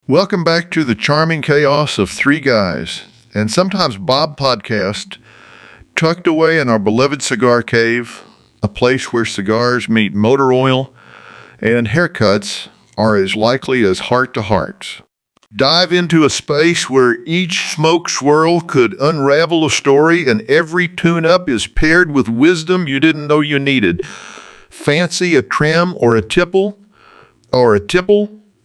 Welcome back to the charming chaos of three guys, and sometimes Bob podcast, tucked away in our beloved Cigar Cave, a place where cigars meet motor oil and haircuts are as likely as heart-to-hearts. Dive into a space where each smoke swirl could unravel a story and every tune-up is paired with wisdom you didn't know you needed. Fancy a trim or a tipple?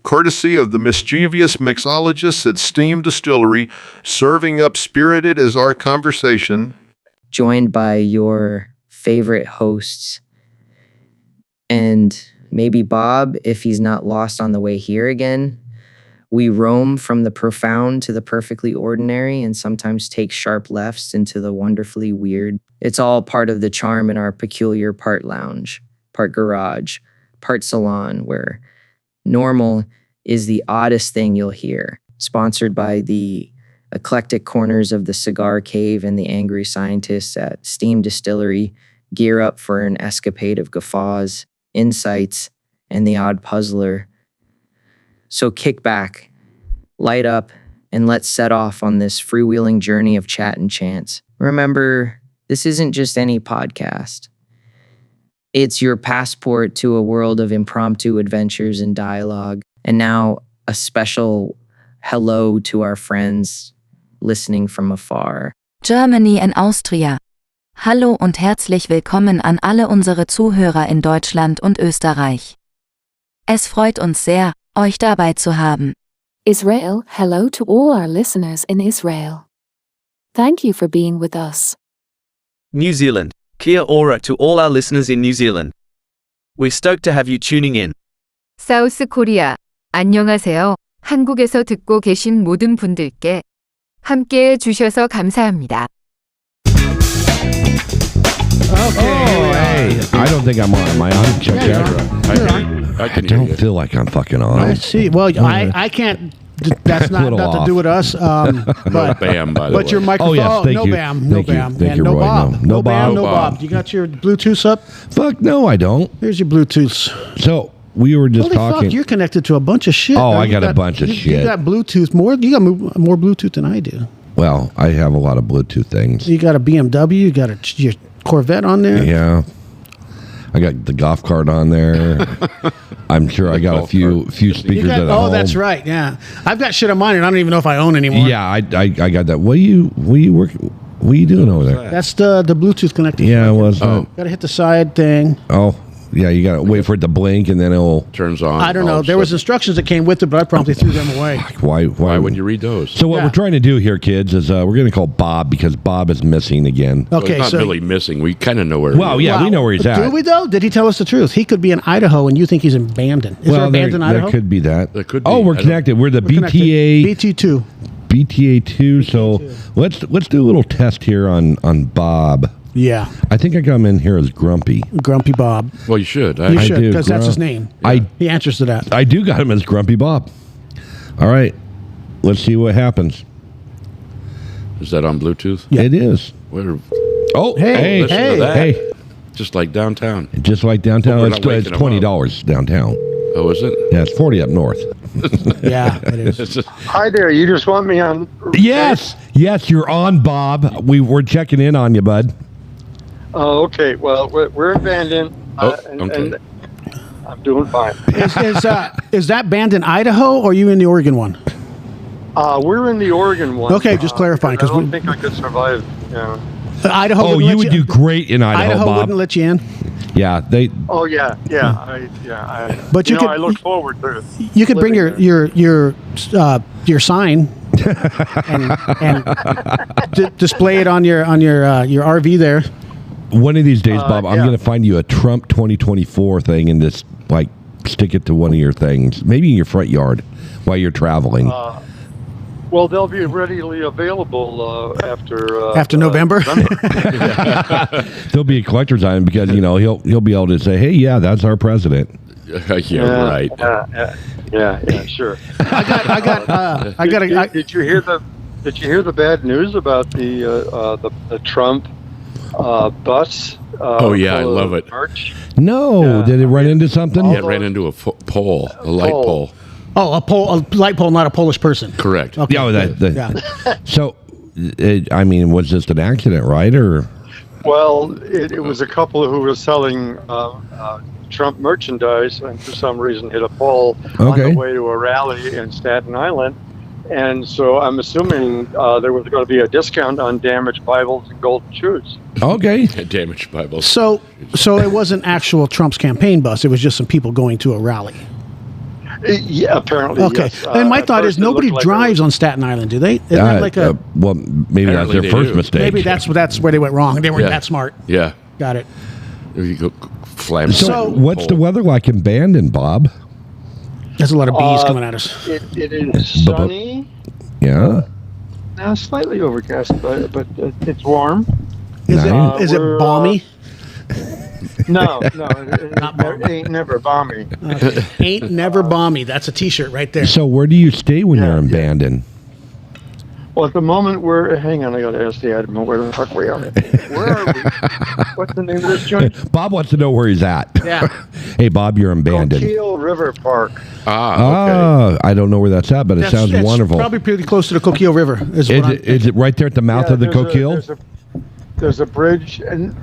Courtesy of the mischievous mixologists at Steam Distillery, serving up spirited as our conversation. Joined by your favorite hosts, and maybe Bob, if he's not lost on the way here again. We roam from the profound to the perfectly ordinary and sometimes take sharp lefts into the wonderfully weird. It's all part of the charm in our peculiar part lounge, part garage, part salon, where normal is the oddest thing you'll hear. Sponsored by the eclectic corners of the Cigar Cave and the angry scientists at Steam Distillery, gear up for an escapade of guffaws, insights, and the odd puzzler. So kick back, light up, and let's set off on this freewheeling journey of chat and chance. Remember, this isn't just any podcast. It's your passport to a world of impromptu adventures and dialogue. And now a special hello to our friends listening from afar. Germany and Austria. Hallo und herzlich willkommen an alle unsere Zuhörer in Deutschland und Österreich. Es freut uns sehr, euch dabei zu haben. Israel, hello to all our listeners in Israel. Thank you for being with us. New Zealand, kia ora to all our listeners in New Zealand. We're stoked to have you tuning in. 사우스 코리아, 안녕하세요. 한국에서 듣고 계신 모든 분들께 함께해 주셔서 감사합니다. Hey, I don't think I'm on. Am I on? Check that. I don't feel like I'm fucking on. I see. Well, I can't. That's not to do with us. But Bam, by the but way. your microphone. yes, thank no you. Bam. No Thank you. Bam. Thank And you, no Roy. Bob. No Bam. Bob. No Bob. You got your Bluetooth up? Fuck no, I don't. Here's your Bluetooth. So we were just Holy talking. fuck! You're connected to a bunch of shit. Oh, Now, I you got a bunch of You shit. got Bluetooth more. You got more Bluetooth than I do. Well, I have a lot of Bluetooth things. You got a BMW. You got your Corvette on there. Yeah. I got the golf cart on there. I'm sure I got a few speakers at home. That's right. Yeah, I've got shit on mine, and I don't even know if I own anymore. Yeah, I got that. What are you doing over there? That's the Bluetooth connector. Yeah, well, it's Got to hit the side thing. Oh, yeah, you got to wait for it to blink, and then it'll Turns on. I don't know. There was instructions that came with it, but I promptly threw them away. Why wouldn't you read those? So what we're trying to do here, kids, is we're going to call Bob because Bob is missing again. Well, Okay, he's not so really missing. We kind of know where. Well, yeah, we know where he's at. Do we though? Did he tell us the truth? He could be in Idaho, and you think he's in Bandon. Is there a Bandon, Idaho? There could be that. There could be. Oh, we're connected. We're the BTA BT2. BTA2. So let's do a little test here on Bob. Yeah, I think I got him in here as Grumpy. Grumpy Bob. Well, you should. You should, do, because that's his name. He answers to that. I do got him as Grumpy Bob. All right, let's see what happens. Is that on Bluetooth? Yeah. It is. Where, Oh, Hey, listen hey. to that. hey! Just like downtown. Just like downtown, We're it's not waking him $20 downtown. Oh, is it? Yeah, it's 40 up north. Yeah, it is. It's just, Hi there. You just want me on? Yes, you're on, Bob. We're checking in on you, bud. Oh, okay. Well, we're in Bandon, and I'm doing fine. Is that Bandon, Idaho, or are you in the Oregon one? We're in the Oregon one. Okay, just clarifying, I don't think I could survive. Yeah. Idaho. Oh, wouldn't you let would do great in Idaho, Idaho Bob. wouldn't let you in. Yeah, they. Oh yeah. But you could- I look forward to it. You could bring Living your sign and display it on your RV there. One of these days, Bob, I'm yeah. going to find you a Trump 2024 thing and just like stick it to one of your things, maybe in your front yard while you're traveling. Well, they'll be readily available After November. There'll be a collector's item because he'll be able to say, "Hey, yeah, that's our president." yeah, right. Yeah, sure. Did you hear the bad news about the Trump bus? Oh yeah, I love it. March? No, did it run into something? Yeah, it ran into a light pole. Oh, a light pole, not a Polish person. Correct. Okay. Yeah. So, I mean, was this an accident, right? Or Well, it was a couple who were selling Trump merchandise and for some reason hit a pole on the way to a rally in Staten Island. And so I'm assuming there was going to be a discount on damaged Bibles and golden shoes. Okay. Damaged Bibles. So it wasn't actual Trump's campaign bus. It was just some people going to a rally. Yeah, apparently. Okay. Yes. And my At thought is first it nobody looked like drives on Staten Island, do they? Isn't that like a? Well, maybe that's Apparently their they first do. mistake. Maybe that's where they went wrong. They weren't Yeah. that smart. Yeah. Got it. You go flam. So, what's the weather like in Bandon, Bob? There's a lot of bees coming at us. It is sunny. Yeah. Now slightly overcast, but it's warm. Is Nice. it balmy? No, it ain't never balmy. Ain't never balmy. That's a T-shirt right there. So, where do you stay when you're in Bandon? Well, at the moment hang on, I got to ask the admin where the fuck we are. Where are we? What's the name of this joint? Bob wants to know where he's at. Yeah. Hey, Bob, you're in Bandon. Coquille River Park. Okay. I don't know where that's at, but it sounds wonderful. Probably pretty close to the Coquille River. Is it right there at the mouth of the Coquille? There's a bridge, and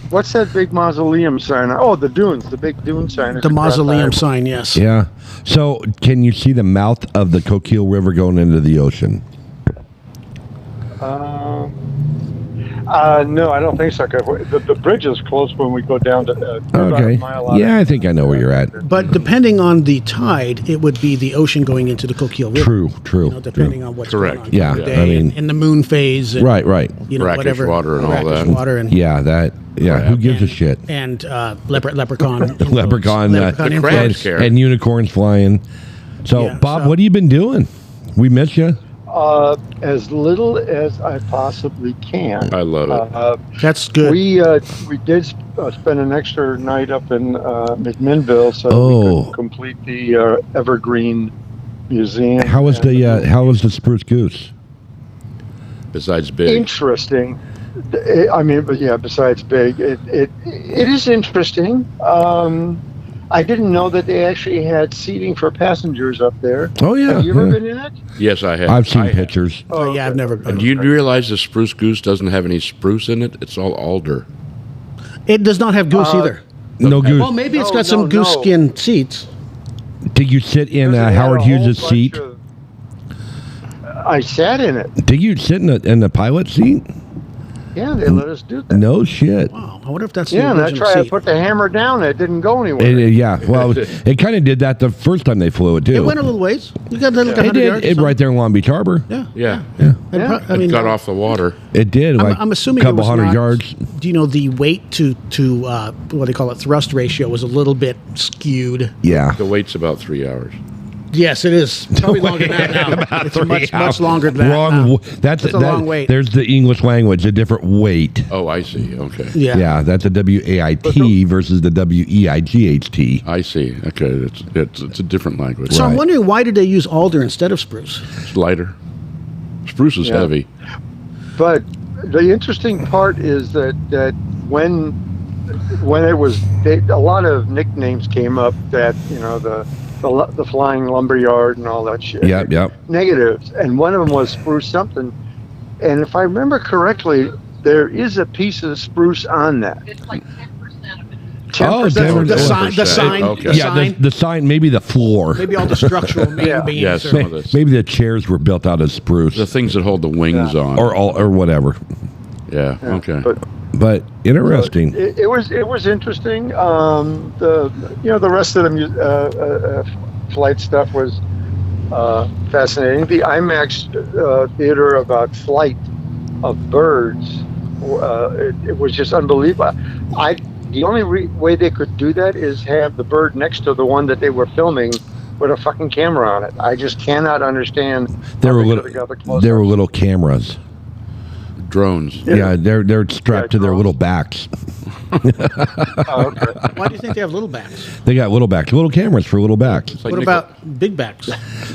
what's that big mausoleum sign? Oh, the dunes, the big dune sign. The mausoleum sign, yes. Yeah. So, can you see the mouth of the Coquille River going into the ocean? No, I don't think so. The bridge is close when we go down to about a mile out. Yeah, I think I know where you're at. But depending on the tide, it would be the ocean going into the Coquille River. True. Depending on what's going on. Yeah, Day I mean, in the moon phase. And, right. You know, brackish whatever. water and all brackish that. Water and, who gives a shit? And leprechaun. Leprechaun influence. and unicorns flying. So, Yeah, Bob, what have you been doing? We miss you. As little as I possibly can. I love it. That's good. We did spend an extra night up in McMinnville so we could complete the Evergreen Museum. How was the Spruce Goose? Besides big. Interesting. I mean, but yeah, besides big, it is interesting. I didn't know that they actually had seating for passengers up there. Oh, yeah. Have you ever been in it? Yes, I have. I've seen pictures. Oh, yeah, I've never been. And do you realize the Spruce Goose doesn't have any spruce in it? It's all alder. It does not have goose either. No goose. Well, maybe it's got some goose skin seats. Did you sit in Howard Hughes' seat? I sat in it. Did you sit in the pilot seat? Yeah, they let us do that. No shit. Wow, I wonder if that's Yeah, the and I original tried to seat. put the hammer down. It didn't go anywhere. Well, it kind of did that the first time they flew it too. It went a little ways. You got like It 100 did. yards. or It something. right there in Long Beach Harbor. Yeah. I mean, It got off the water. It did. I'm assuming a couple it was hundred not, yards. Do you know the weight to what they call it thrust ratio was a little bit skewed? Yeah. The wait's about 3 hours. Yes, it is. Probably longer than that now. It's much longer than that. Wrong. now. That's a long wait. There's the English language, a different weight. Oh, I see. Okay. Yeah. That's a WAIT versus the WEIGHT. I see. Okay. It's a different language. So I'm wondering, why did they use alder instead of spruce? It's lighter. Spruce is heavy. But the interesting part is that when it was, a lot of nicknames came up that, you know, the flying lumberyard and all that shit. Yep. Negatives. And one of them was spruce something. And if I remember correctly, there is a piece of spruce on that. It's like 10% of it. 10%. The sign. Okay. The Yeah, sign. the sign, maybe the floor. Maybe all the structural main beams. Yeah, or- some of this. Maybe the chairs were built out of spruce The things that hold the wings on. or whatever. Yeah. Okay. But interesting. It was interesting. The rest of the flight stuff was fascinating. The IMAX theater about flight of birds, it was just unbelievable. The only way they could do that is have the bird next to the one that they were filming with a fucking camera on it. I just cannot understand. There were little little cameras. Drones. Yeah, they're strapped to their drones. little backs. Oh, okay. Why do you think they have little backs? They got little backs, little cameras for little backs. It's like What about big backs?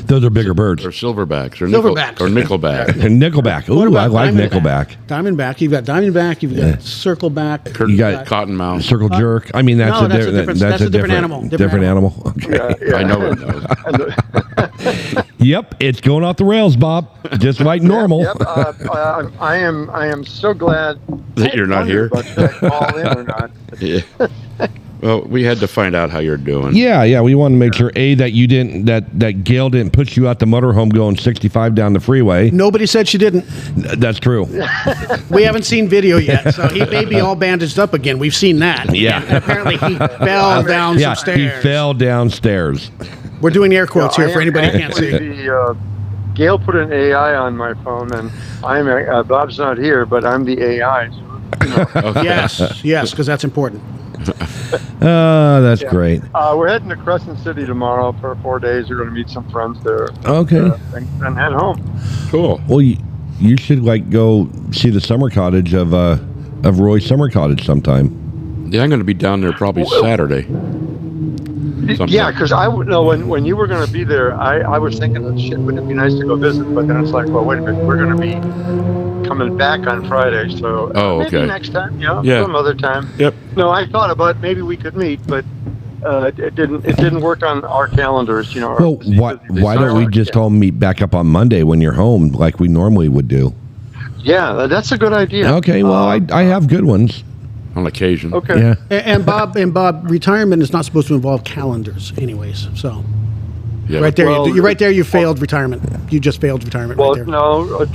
Those are bigger birds. or silverbacks or Silverbacks. nickelback? And Nickelback. What Ooh, I about like Diamondback? Nickelback. Diamondback. You've got Diamondback. You've got Circleback. You got Cottonmouth. Circle jerk. I mean, that's No, a that's a di- different- that's that's a different animal. Different animal. Okay. Yeah. I know it knows. Yep, it's going off the rails, Bob. Just like normal. Yep. I am so glad That you're not here? But should I call in or not? Yeah. Well, we had to find out how you're doing. Yeah. We want to make sure that you didn't that Gail didn't push you out the motorhome going 65 down the freeway. Nobody said she didn't. That's true. We haven't seen video yet, so he may be all bandaged up again. We've seen that. Yeah. And apparently he fell down Yeah, some he stairs. fell downstairs. We're doing air quotes here for anybody who can't see. Gail put an AI on my phone, and I'm Bob's not here, but I'm the AI. So, Okay. Yes, because that's important. That's great. we're heading to Crescent City tomorrow for 4 days. We're going to meet some friends there. Okay. And head home. Cool. Well, you should go see the summer cottage of Roy's summer cottage sometime. Yeah, I'm going to be down there probably Saturday. Yeah, because I would know when you were going to be there, I was thinking, oh, shit, wouldn't it be nice to go visit? But then it's like, well, wait a minute, we're going to be coming back on Friday, so maybe next time, some other time. Yep. No, I thought about maybe we could meet, but it didn't work on our calendars, Well, why don't we just all meet back up on Monday when you're home, like we normally would do? Yeah, that's a good idea. Okay, well, I have good ones. On occasion. Okay. Yeah. And Bob, retirement is not supposed to involve calendars, anyways. So, Yeah. right there, Well, you're right there. You failed retirement. You just failed retirement. Well, right there. no,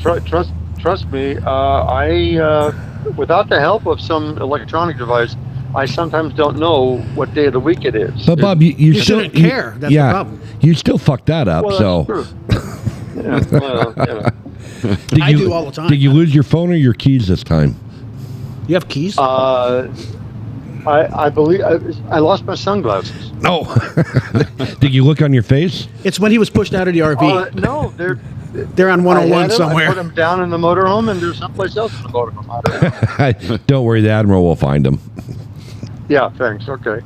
trust me. I without the help of some electronic device, I sometimes don't know what day of the week it is. But Bob, you still shouldn't care. That's the problem. You still fucked that up. Well, so that's true. Yeah, well, I do all the time. Did you lose your phone or your keys this time? You have keys? I believe I lost my sunglasses. No. Did you look on your face? It's when he was pushed out of the RV. No, They're on 101 I somewhere. put them down in the motorhome, and there's someplace else in the motorhome. I don't know. Don't worry, the Admiral will find them. Yeah, thanks. Okay.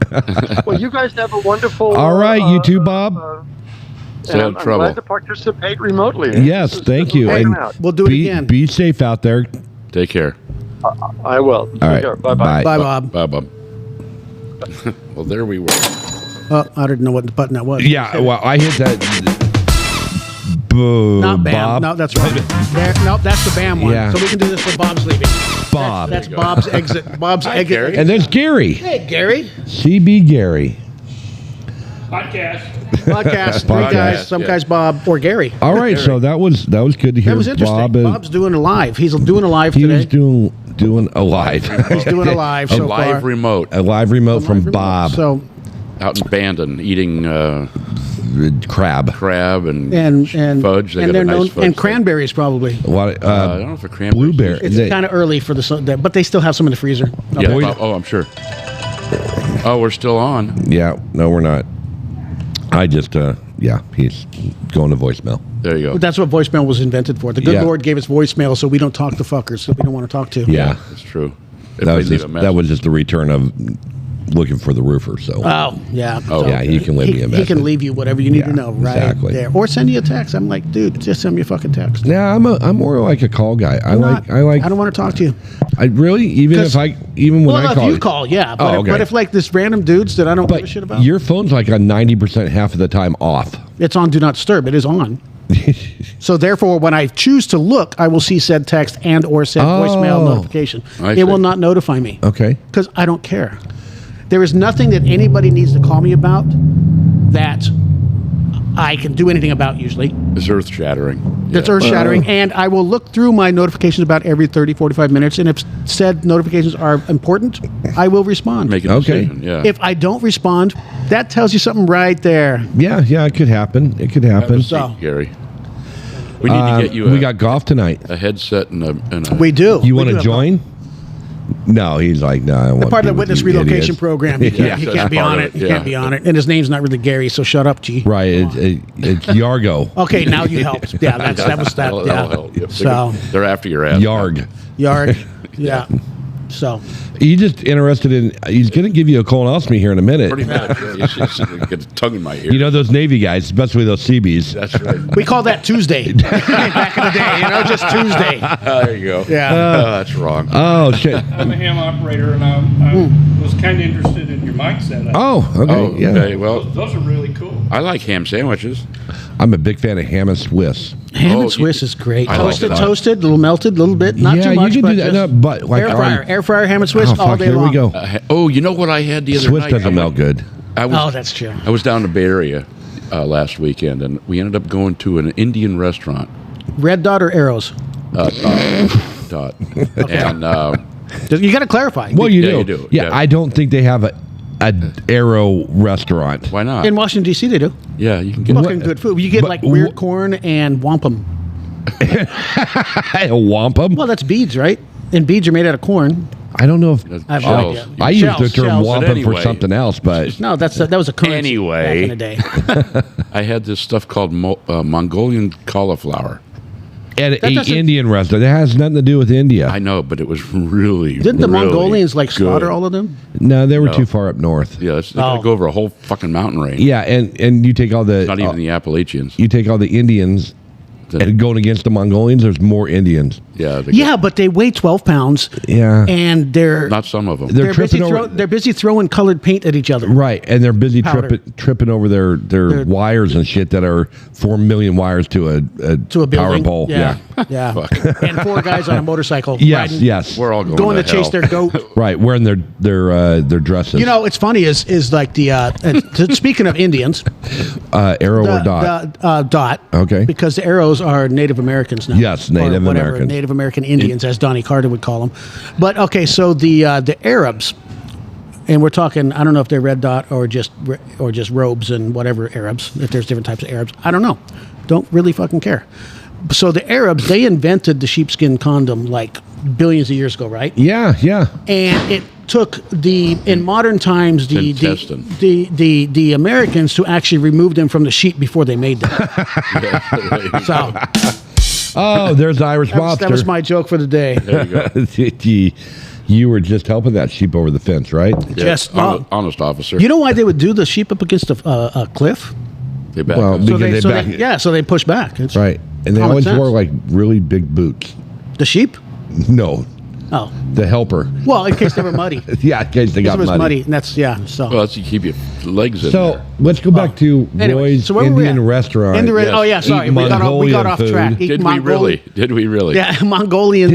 Well, you guys have a wonderful. All right, you too, Bob. I'm glad to participate remotely. Yes, thank you. Hanging And out. We'll do it again. Be safe out there. Take care. I will. All right. Bye bye. Bye, Bob. Bye, Bob. Well, there we were. Oh, I didn't know what button that was. Yeah, well, I hit that. Boo, Not Bam. Bob. No, that's right. No, that's the Bam one. Yeah. So we can do this for Bob's leaving. Bob. That's Bob's exit. Bob's exit. Gary. And there's Gary. Hey, Gary. CB Gary. Podcast. Three guys. Some guys Bob or Gary. All right, so that was good to hear. That was interesting. Bob Bob's doing a live. He's doing a live he today. was doing a live. He's doing a live so Live far. remote A live remote from Bob. So out in Bandon eating Crab. crab and fudge. They and got they're a nice known fudge and thing. cranberries probably. What? I don't know if a cranberry. Blueberry. It's kind of early for but they still have some in the freezer. Yeah. Boy- I'm sure. Oh, we're still on. Yeah. No, we're not. I just. He's going to voicemail. There you go. But that's what voicemail was invented for. The good Yeah. Lord gave us voicemail so we don't talk to fuckers that we don't want to talk to. Yeah. That's true. If That they was leave just, a that message. was just the return of looking for the roofer. So. Oh, yeah. Oh, yeah, he can leave me a He message. can leave you whatever you need to Yeah, know right exactly. there. Or send you a text. I'm like, dude, just send me a fucking text. Yeah, I'm more like a call guy. I I don't want to talk to you. I really even when I If call you call, yeah. But, Oh, okay. but if like this random dudes that I don't give a but shit about, your phone's like on 90% half of the time off. it's on Do Not Disturb. It is on. So therefore, when I choose to look, I will see said text and or said voicemail notification. I It will see. not notify me Okay. because I don't care. There is nothing that anybody needs to call me about that I can do anything about usually. It's earth shattering. That's earth shattering. And I will look through my notifications about every 30, 45 minutes. And if said notifications are important, I will respond. Make a Okay. decision. Yeah. If I don't respond, that tells you something right there. Yeah, it could happen. It could happen. So Gary, we need to get you. We got golf tonight. a headset and a. we do. You We want do to have join? No, he's like, no, I don't want part to of the be with witness you relocation idiots. program. He can't, he that's can't be part on of it. it, He yeah. can't be on it. And his name's not really Gary, so shut up, G. Right, it's Yargo. Okay, now you helped. Yeah, that was that. That'll Yeah. help. Yep. So They're after your ass. Yarg. Yard. Yeah. So You just interested in? He's going to give you a colonoscopy here in a minute. Pretty much. It's just get a tongue in my ear. You know those Navy guys, especially those Seabees. That's right. We call that Tuesday back in the day. Just Tuesday. There you go. Yeah. That's wrong. Oh shit. I'm a ham operator, and I was kind of interested in your mic setup. Oh, okay. Oh, yeah. okay. Well, Those are really cool. I like ham sandwiches. I'm a big fan of ham and Swiss. Ham Oh, and Swiss is great. I like Toasted, a little melted, a little bit, not yeah, too much. you can but do that. just No, but like air fryer, ham and Swiss oh, all fuck, day here long. we go. You know what I had the other Swiss night? doesn't melt good. That's true. I was down in the Bay Area last weekend, and we ended up going to an Indian restaurant. Red Dot or Arrows? Dot. And You got to clarify. Well, you Yeah, do. you do. Yeah, Yeah. I don't think they have a Arrow restaurant. why not? In Washington D.C. they do. Yeah, you can get Fucking good food. You get but like weird corn and wampum. A wampum? Well, that's beads, right? And beads are made out of corn. I don't know if I have no shells. idea. I used the term Shells. wampum But anyway. for something else, but No, that was a currency Anyway. back in the day. I had this stuff called Mongolian cauliflower. at That a doesn't- Indian restaurant, that has nothing to do with India. I know, but it was really Didn't the really Mongolians like slaughter good. all of them? No, they were No. too far up north. Yeah, they gotta go over a whole fucking mountain range. Yeah, and you take all the Not even the Appalachians. you take all the Indians and going against the Mongolians. There's more Indians. Yeah, they Yeah, but they weigh 12 pounds. Yeah. And they're not some of them. They're busy tripping over. they're busy throwing colored paint at each other. Right, and they're busy Powder. tripping over their wires and shit that are 4 million wires to a To a power building. pole. Yeah. Yeah. And 4 guys on a motorcycle. Yes, riding, yes. We're all going to chase their goat. Right, wearing their dresses. You know, it's funny is like the speaking of Indians, arrow or dot. Dot. Okay. Because the arrows are Native Americans now. Yes, Native Or whatever, Americans. Native American Indians, as Donnie Carter would call them. But okay, so the Arabs, and we're talking. I don't know if they're red dot or just robes and whatever Arabs. If there's different types of Arabs, I don't know. Don't really fucking care. So the Arabs, they invented the sheepskin condom like billions of years ago, right? Yeah, yeah. And it took in modern times Intestine. the Americans to actually remove them from the sheep before they made them. So Oh, there's the Irish mobster. that was my joke for the day. There you go. You were just helping that sheep over the fence, right? Yeah, Just honest officer. You know why they would do the sheep up against a cliff? They back Well, us. because they back. So they push back. It's Right, and they common always sense. wore like really big boots. The sheep? No, Oh, the helper. well, in case they were muddy. Yeah, in case they Because got it was muddy. muddy, and that's So. well, that's to keep your legs in So there. let's go back to Anyway, Roy's so where were we Indian at? restaurant. Oh yeah, sorry, Eat we got Mongolian off food. track. Eat Did we really? Did we really? Yeah, Mongolian.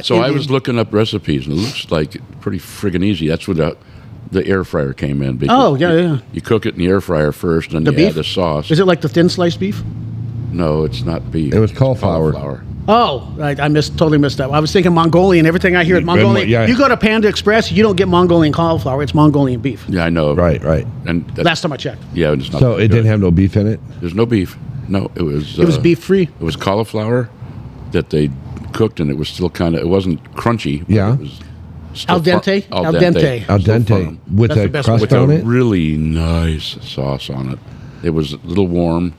So I Indian. was looking up recipes, and it looks like pretty friggin' easy. That's where the air fryer came in. Because Oh, yeah, yeah. You cook it in the air fryer first, and The then you beef? add the sauce. Is it like the thin sliced beef? No, it's not beef. It was It's cauliflower. Oh, I totally missed that. I was thinking Mongolian. Everything I hear is Mongolian. Yeah. You go to Panda Express, you don't get Mongolian cauliflower. It's Mongolian beef. Yeah, I know. Right, right. And Last time I checked, yeah, it's not. So that it good. didn't have no beef in it. There's no beef. No, it was. it was beef free. It was cauliflower that they cooked, and it was still kind of. It wasn't crunchy. But Yeah. It was still Al dente? Al Al dente. dente. Al Still dente firm. with That's a the best crust With on a it. really nice sauce on it. It was a little warm,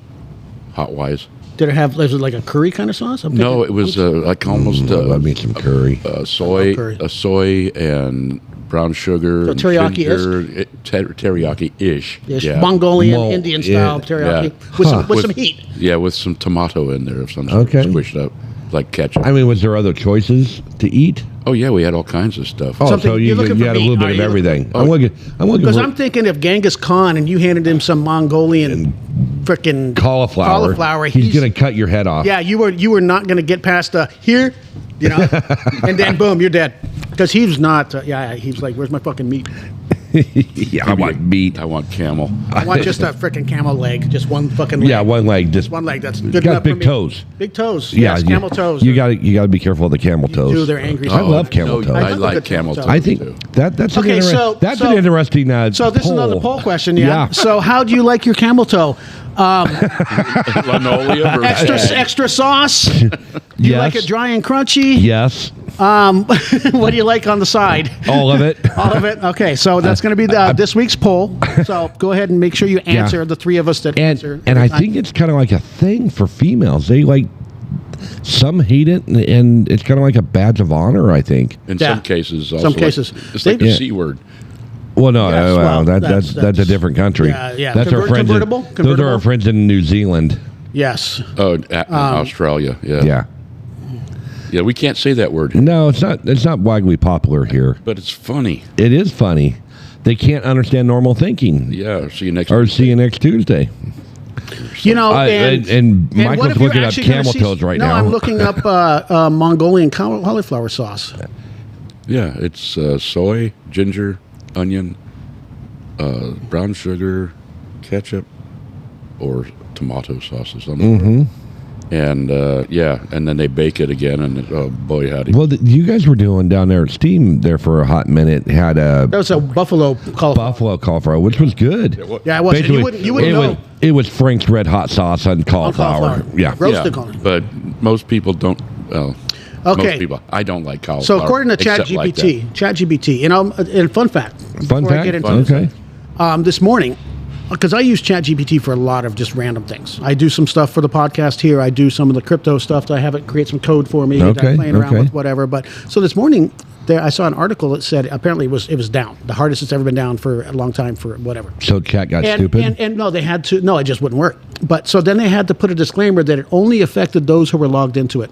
hot wise. Did it have? Was it like a curry kind of sauce? I'm No, thinking- it was like almost Love me some curry. soy, curry. soy and brown sugar. So and teriyaki-esque? ginger, teriyaki-ish. Yes, Yeah. Mongolian Mo- Indian style yeah. teriyaki Yeah. with Huh. some heat. Yeah, with some tomato in there of some sort. Okay. Squished up like ketchup. I mean, was there other choices to eat? Oh yeah, we had all kinds of stuff. Oh, Something- so you're you looking for had a meat, little bit are of you? everything. Oh. I'm looking. Because I'm thinking if Genghis Khan and you handed him some Mongolian frickin' cauliflower. He's gonna cut your head off. Yeah, you were not gonna get past here, and then boom, you're dead. Because he was not. He's like, where's my fucking meat? Yeah, I want meat. I want camel. I want just a frickin' camel leg, just one fucking leg. Yeah, one leg. Just one leg. That's it's good got enough for big me. toes. Big toes. Yeah, Yes, camel toes. You got to be careful of the camel toes. do, they're angry. I Oh, love camel no, toes. I love like good camel toes. toes. I think too. that's Okay, an so- an interesting. So this is another poll question. Yeah. Yeah. So how do you like your camel toe? Linoleum or Extra sauce. Do you Yes. like it dry and crunchy? Yes, What do you like on the side? all of it. All of it. Okay, so that's going to be this week's poll. So go ahead and make sure you answer the three of us that answer. And I think it's kind of like a thing for females. They like some hate it, and it's kind of like a badge of honor, I think. In Yeah. some cases, also Some cases. it's like Yeah. the C word. Well, no, Yes, well, that's a different country. Yeah. That's our friends. Those are Convertible? our friends in New Zealand. Yes. Oh, Australia. Yeah. Yeah. Yeah, we can't say that word, No, it's not. It's not widely popular here. but it's funny. It is funny. They can't understand normal thinking. Yeah. See you next. Or see you next Tuesday. You know, And what Michael's if you're looking up actually gonna camel see- toes right no, now. I'm looking up Mongolian cauliflower sauce. Yeah, it's soy, ginger, onion, brown sugar, ketchup, or tomato sauce or something. Mm-hmm. And and then they bake it again, and oh boy, howdy! Well, you guys were doing down there at Steam there for a hot minute. Had a That was a buffalo cauliflower, which was good. Yeah, it was. Basically, You wouldn't know. it was Frank's Red Hot Sauce on cauliflower. Yeah. Roasted cauliflower. But most people don't. Well, Okay. most people. I don't like cauliflower. So according to except like ChatGPT, and fun fact, Fun before I fact? get into Okay. this, this morning, because I use ChatGPT for a lot of just random things. I do some stuff for the podcast here. I do some of the crypto stuff. I have it create some code for me. Okay, I'm playing around okay. with whatever. But so this morning, I saw an article that said apparently it was down, the hardest it's ever been down for a long time for whatever. So chat got And, stupid. and no, they had to. No, it just wouldn't work. But so then they had to put a disclaimer that it only affected those who were logged into it.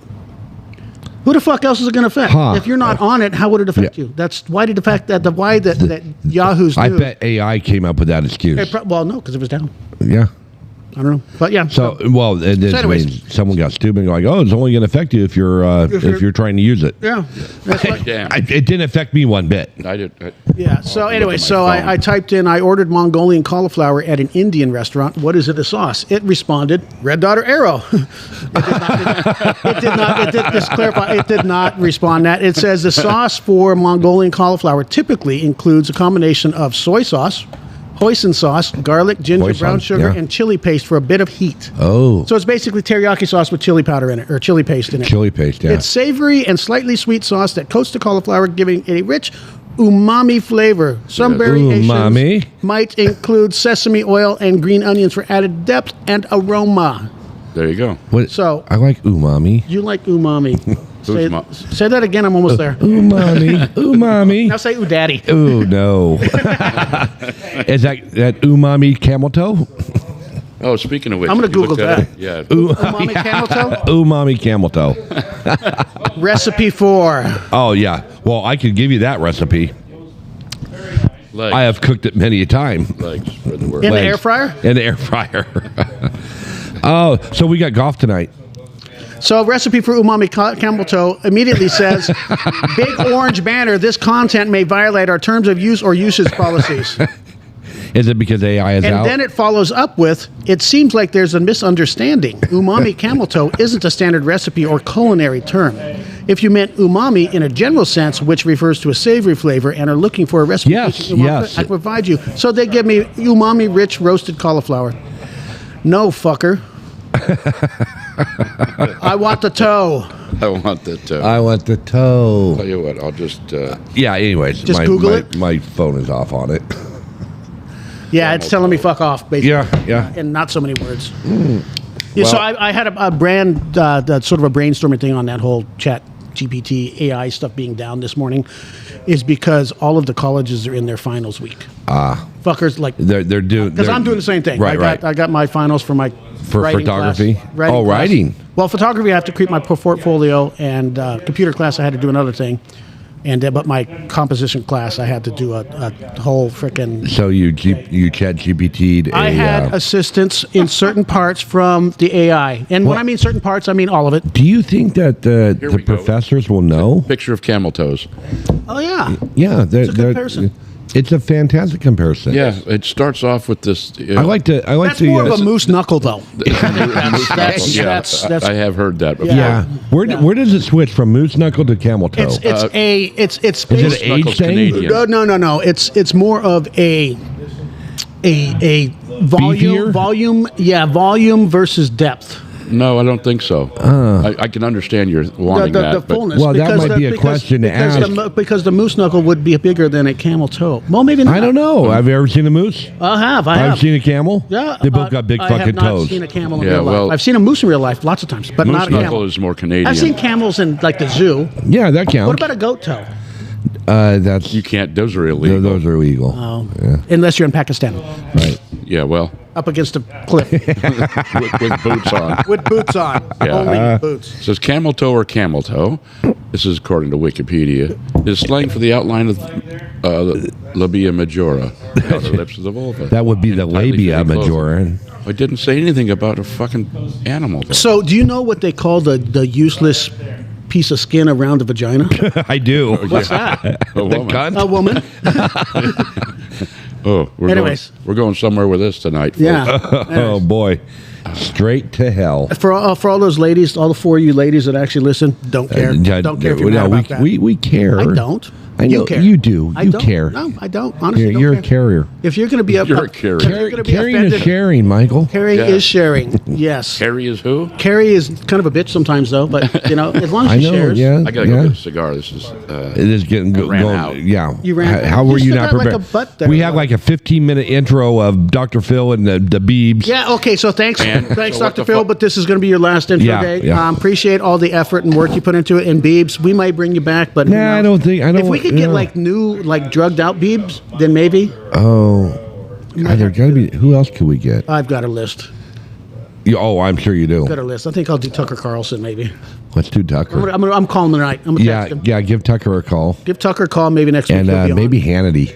Who the fuck else is it going to affect? Huh. If you're not on it, how would it affect you? That's why did the fact that that Yahoo's I knew. bet AI came up with that excuse. Well, no, because it was down. Yeah. I don't know, but yeah. So well, it is, anyways. I mean, someone got stupid, like, oh, it's only going to affect you if you're trying to use it. yeah, that's like- Damn. It didn't affect me one bit. I did. yeah. So look anyway, at my so phone. I typed in, I ordered Mongolian cauliflower at an Indian restaurant. What is it, a sauce? It responded, red dot or arrow. It did not respond that. It says the sauce for Mongolian cauliflower typically includes a combination of soy sauce, hoisin sauce, garlic, ginger, Hoisin, brown sugar, yeah. and chili paste for a bit of heat. Oh, So it's basically teriyaki sauce with chili powder in it, or chili paste in it. chili paste. Yeah. It's savory and slightly sweet sauce that coats the cauliflower, giving it a rich umami flavor. Some variations Umami. might include sesame oil and green onions for added depth and aroma. There you go. What? So- I like umami. You like umami. Who's say that again, I'm almost there. Umami. Umami. Now say daddy. Ooh, no. Is that umami camel toe? Oh, speaking of which, I'm gonna you looked Google at that. it? Yeah. Umami camel toe? Umami camel toe. Recipe for. Oh, yeah. Well, I could give you that recipe. Legs. I have cooked it many a time. Legs for the word. In the Legs. air fryer? In the air fryer. Oh, so we got golf tonight. So, recipe for umami camel toe immediately says, big orange banner, this content may violate our terms of use or usage policies. Is it because AI is And out? then it follows up with, it seems like there's a misunderstanding. Umami camel toe isn't a standard recipe or culinary term. If you meant umami in a general sense, which refers to a savory flavor, and are looking for a recipe, Yes, using umami, yes. I provide you. So they give me umami-rich roasted cauliflower. No, fucker. I want the toe. I want that. I want the toe. Tell you what, I'll just. Yeah, anyways. Just Google it? My phone is off on it. Yeah, it's telling me fuck off, basically. Yeah. In not so many words. Yeah, so I had a brand, sort of a brainstorming thing on that whole chat GPT AI stuff being down this morning, is because all of the colleges are in their finals week. Fuckers like They're doing because I'm doing the same thing. Right, I got my finals for my For writing photography? class. Oh, class. writing. Well, photography I have to create my portfolio, and computer class I had to do another thing, and but my composition class I had to do a whole frickin'. So you chat GPT'd I had assistance in certain parts from the AI, and when I mean certain parts, I mean all of it. Do you think that the we go. professors will know? Picture of camel toes. Oh yeah, Yeah, it's a comparison. It's a fantastic comparison. Yeah, it starts off with this. I like to. That's more of a moose knuckle, though. That's, that's- I have heard that before. Yeah. Where does it switch from moose knuckle to camel toe? It's Is it based- an age Knuckles thing? Canadian. No. It's more of a volume. Beefier? Volume versus depth. No, I don't think so. I can understand your wanting the that. fullness. Well, that because might be a question to ask. Because the moose knuckle would be bigger than a camel toe. Well, maybe not. I don't know. Have you ever seen a moose? I have. I've seen a camel. Yeah, They both got big I fucking have not toes. seen a camel in Yeah, real well- life. I've seen a moose in real life lots of times, but Moose not a knuckle camel. is more Canadian. I've seen camels in like the zoo. Yeah, that counts. What about a goat toe? That's You can't. Those are illegal. those are illegal. Oh, Yeah. unless you're in Pakistan, Right. Yeah, well, up against a cliff with boots on. with boots on, Yeah. only boots. It says camel toe or camel toe. This is according to Wikipedia. Is slang for the outline of labia majora, the lips of the vulva. That would be the Tightly labia fitting clothing. majora. I didn't say anything about a fucking animal. Though. So, do you know what they call the useless piece of skin around the vagina? I do. What's that? A woman. cunt? A woman. Oh, Anyways. we're going somewhere with this tonight. Folks. Yeah. Oh boy, straight to hell. For all those ladies, all the 4 of you ladies that actually listen, don't care. Don't care if you're mad about that. we care. I don't. I know care. you do. I You don't. care. No, I don't. Honestly, You're a don't care. carrier. If you're going to be up, You're a carrier. if you're gonna be Caring is offended- sharing, Michael. Caring Yeah. is sharing. Yes. Carrie is who? Carrie is kind of a bitch sometimes, though. But as long as I she know. shares. Yeah. I gotta go get a cigar. This is. It is getting ran going. out. Yeah. You ran out. How were You you still not got like prepared? a butt there, we have though. like a 15-minute intro of Dr. Phil and the Beebs. Yeah. Okay. So thanks, And thanks, so what Dr. the Phil. fuck- But this is going to be your last intro Yeah, day. yeah. Appreciate all the effort and work you put into it. And Beebs, we might bring you back, but who Nah, I knows? don't think. I don't. If we could yeah. get like new, like drugged out Beebs, then maybe. Oh. God, there gotta be. Who else could we get? I've got a list. Oh, I'm sure you do. Got a list. I think I'll do Tucker Carlson maybe. Let's do Tucker. I'm calling him tonight. I'm gonna Yeah, text him. yeah. Give Tucker a call, Give Tucker a call maybe next week. and He'll be on. maybe Hannity.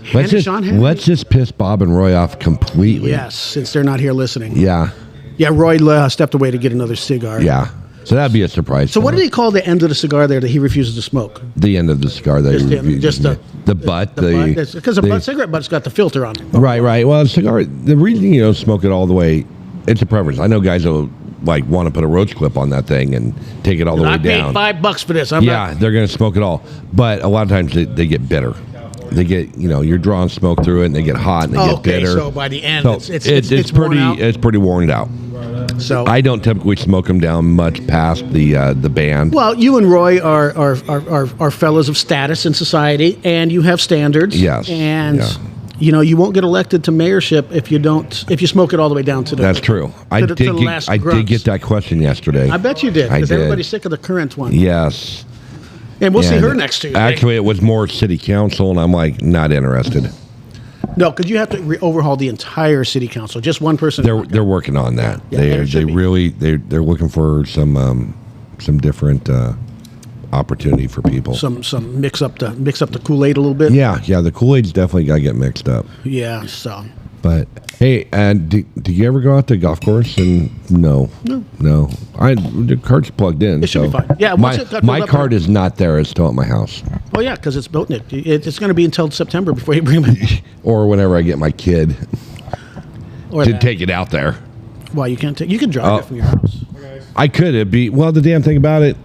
Sean Hannity? Let's just piss Bob and Roy off completely. Yes, since they're not here listening. Yeah. Yeah, Roy stepped away to get another cigar. Yeah. So that'd be a surprise. So for what him. did he call the end of the cigar there that he refuses to smoke? The end of the cigar that Just he him, reviewed. just the butt. Because the cigarette butt's got the filter on it. Right, right. Well, cigar. The reason you don't smoke it all the way, it's a preference. I know guys will like want to put a roach clip on that thing and take it all the way I paid down. $5 for this. I'm Yeah, not, they're going to smoke it all. But a lot of times they get bitter. They get, you're drawing smoke through it, and they get hot and they get okay, bitter. so by the end, So it's worn pretty out. it's pretty worn out. So I don't typically smoke them down much past the band. well, you and Roy are fellows of status in society, and you have standards. Yes, and yeah. you won't get elected to mayorship if you smoke it all the way down to the. That's true. I to the did last get grunts. that question yesterday. I bet you did, I because did. everybody's sick of the current one. Yes. And we'll see And her next Tuesday. Actually, it was more city council, and I'm like not interested. No, because you have to overhaul the entire city council. Just one person. They're working on that. Yeah, and it should be. They're looking for some different opportunity for people. some mix up the Kool-Aid a little bit. Yeah, the Kool-Aid's definitely got to get mixed up. Yeah. So But hey, do you ever go out to the golf course? And no. The cart's plugged in. It should be so fine. Yeah, once it got my filled up card there- is not there. It's still at my house, oh yeah, because it's built. It's going to be until September before you bring them in. or whenever I get my kid Or to that. take it out there. Well, you can't take. You can drive Oh. it from your house. I could. It'd be the damn thing about it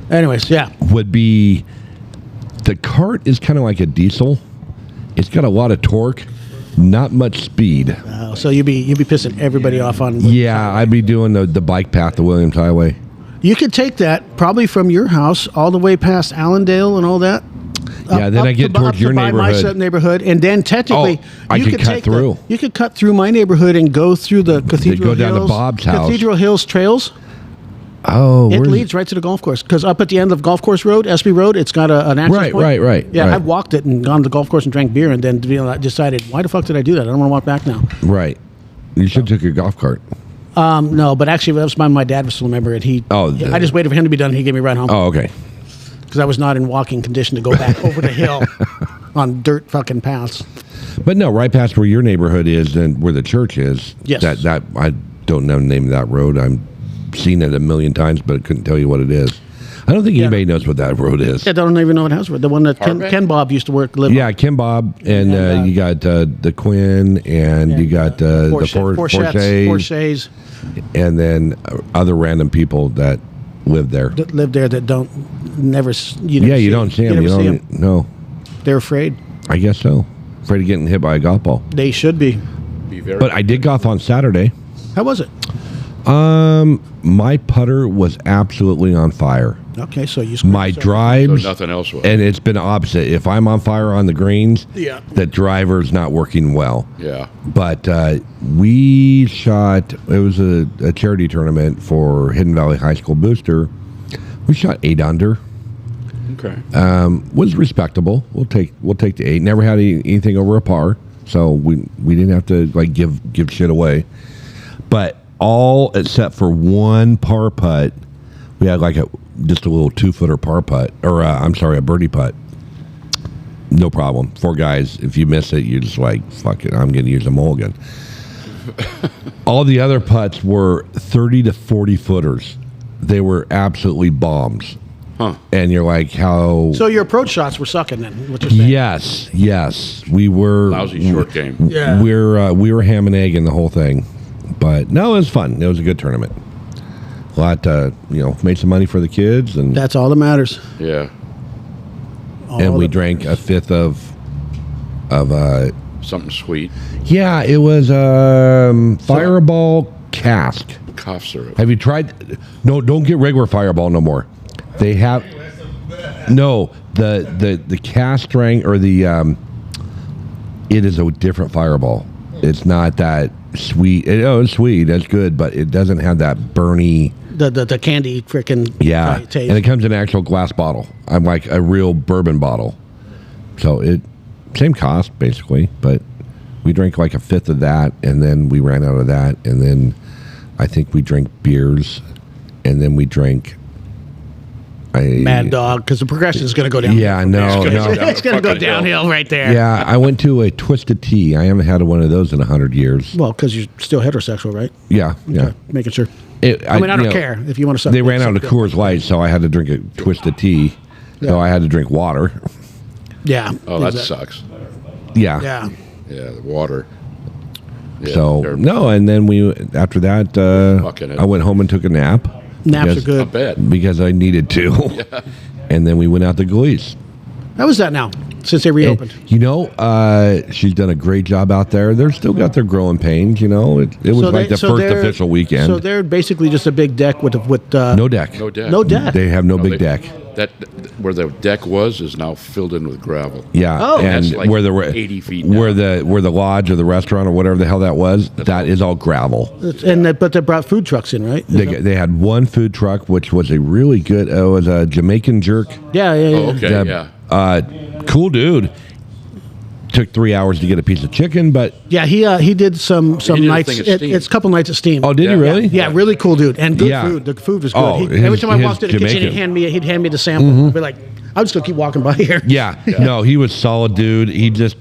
Anyways, yeah. would be the cart is kind of like a diesel. It's got a lot of torque, not much speed. So you'd be pissing everybody off on. Yeah, I'd be doing the bike path, the Williams Highway. You could take that probably from your house all the way past Allendale and all that. Yeah, then I get towards your by my neighborhood. neighborhood, and then technically, I you could cut take through. You could cut through my neighborhood and go through the Cathedral go down to Hills. Bob's house. Cathedral Hills trails. Oh, It where's- leads right to the golf course because up at the end of Golf Course Road, SB Road, it's got an access Right, point. right. Yeah, right. I've walked it and gone to the golf course and drank beer, and then I decided, why the fuck did I do that? I don't want to walk back now. Right. You should have took your golf cart. No, but actually, that was my dad was still a member, and I just waited for him to be done. And he gave me a ride home Oh, okay. because I was not in walking condition to go back over the hill on dirt fucking paths. But no, right past where your neighborhood is and where the church is. Yes. That I don't know the name of that road. I've seen it a million times, but I couldn't tell you what it is. I don't think anybody knows what that road is. I don't even know what house. The one that Ken Bob used to live. Yeah, Kim Bob, and you got the Quinn, and you got the Porsches, and then other random people that live there. that live there that don't never. You don't see them. You don't. No, They're afraid. I guess so. Afraid of getting hit by a golf ball. They should be. Be very But I did golf on Saturday. How was it? My putter was absolutely on fire. Okay, so you My drives, So nothing else was. and it's been opposite. If I'm on fire on the greens, Yeah. the driver's not working well. Yeah. But we shot. It was a charity tournament for Hidden Valley High School Booster. We shot 8 under. Okay. Was respectable. We'll take the 8. Never had anything over a par, so we didn't have to like give shit away. But all except for one par putt, we had like just a little 2-footer par putt, or a birdie putt. No problem. 4 guys. If you miss it, you're just like, fuck it, I'm going to use a mulligan. All the other putts were 30 to 40 footers. They were absolutely bombs. Huh. And you're like, how? So your approach shots were sucking then, what you're saying? Yes. We were Lousy short game. Yeah. We were ham and egg in the whole thing. But no, it was fun. It was a good tournament. A lot, made some money for the kids, and That's all that matters. Yeah. and we drank a fifth of Something sweet. Yeah, it was Fireball cask. Cough syrup. Have you tried? No, don't get regular Fireball no more. They have the cask strength or the it is a different Fireball. It's not that sweet. It's sweet. That's good, but it doesn't have that burny. The candy freaking taste. And it comes in an actual glass bottle. I'm like a real bourbon bottle. So same cost basically, but we drank like a fifth of that, and then we ran out of that, and then I think we drank beers, and then we drank Mad Dog, because the progression is going to go down. Yeah, no. It's going to go downhill right there. Yeah, I went to a Twisted Tea. I haven't had one of those in 100 years. Well, because you're still heterosexual, right? Yeah, yeah. Okay, making sure. I don't care if you want to. They ran out of Coors Light, so I had to drink a Twisted Tea. Yeah. So I had to drink water. Yeah. Oh, that sucks. Yeah. Yeah. Yeah, the water. Yeah, So no, and then after that, I went home and took a nap. Naps are good. I bet. Because I needed to. And then we went out to Gleese. How was that now, since they reopened? She's done a great job out there. They're still got their growing pains, It was the first official weekend. So they're basically just a big deck with no deck. No deck. No deck. They have no big deck. That where the deck was is now filled in with gravel. Yeah, Oh. and That's like where the 80 feet where the lodge or the restaurant or whatever the hell that was, that is all gravel. But they brought food trucks in, right? They had one food truck, which was a really good. It was a Jamaican jerk. Yeah. Oh, okay, Cool dude. Took 3 hours to get a piece of chicken, but Yeah, he did some did a nights. thing at Steam. It's a couple nights at Steam. oh, did he really? Yeah, really cool dude, and good Yeah. food. The food was good. Oh, Every time I his walked to the kitchen, Jamaican. he'd hand me the sample. I'd be like, I'm just gonna keep walking by here. Yeah. No, he was solid dude. He just,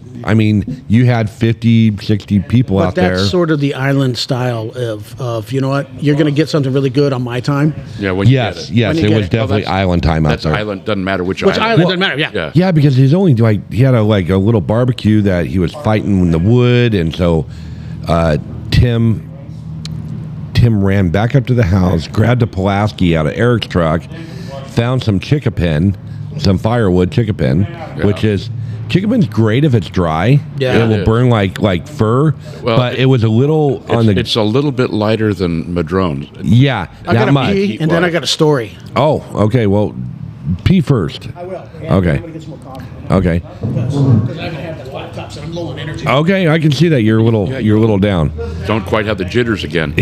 you had 50, 60 people But out there. that's sort of the island style of you know what, you're gonna get something really good on my time. Yeah, when you Yes, get it. yes, When you it get was it. definitely that's- island time out That's there. island. Doesn't matter which Which island island. doesn't matter. Yeah. Yeah, because he's only he had a little barbecue that he was fighting in the wood, and so Tim ran back up to the house, grabbed a Pulaski out of Eric's truck, found some chickapin, some firewood chickapin, which is chickapin's great if it's dry. Yeah. it will It burn like fur. Well, but it was a little on the. It's a little bit lighter than Madrone's. Yeah, I not got a much. pee, and then I got a story. Oh, okay. Well, pee first. I will. Okay. I'm gonna get some more coffee Okay. because I haven't had that laptop, so I'm low on energy. Okay, I can see that you're a little down. Don't quite have the jitters again.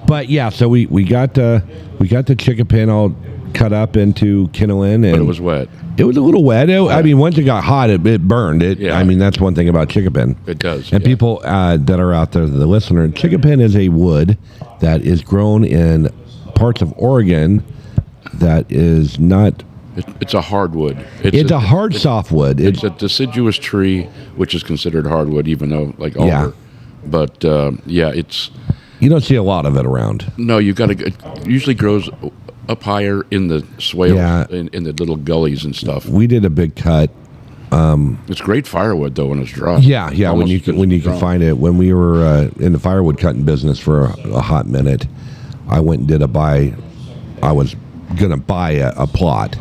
But yeah, so we got the chickapin all cut up into kindling, and But it was wet. It was a little wet. Once it got hot, it burned. Yeah. That's one thing about chickapin. It does. And yeah. people that are out there, the listener, chickapin is a wood that is grown in parts of Oregon that is not. It's a hardwood. It's a hard softwood. It's a deciduous tree, which is considered hardwood, even though like alder. Yeah. But it's You don't see a lot of it around. no. You got to. It usually grows up higher in the swales, Yeah. in the little gullies and stuff. We did a big cut. It's great firewood though when it's dry. Yeah, when Almost you as good can as dry. find it. When we were in the firewood cutting business for a hot minute, I went and did I was gonna buy a plot,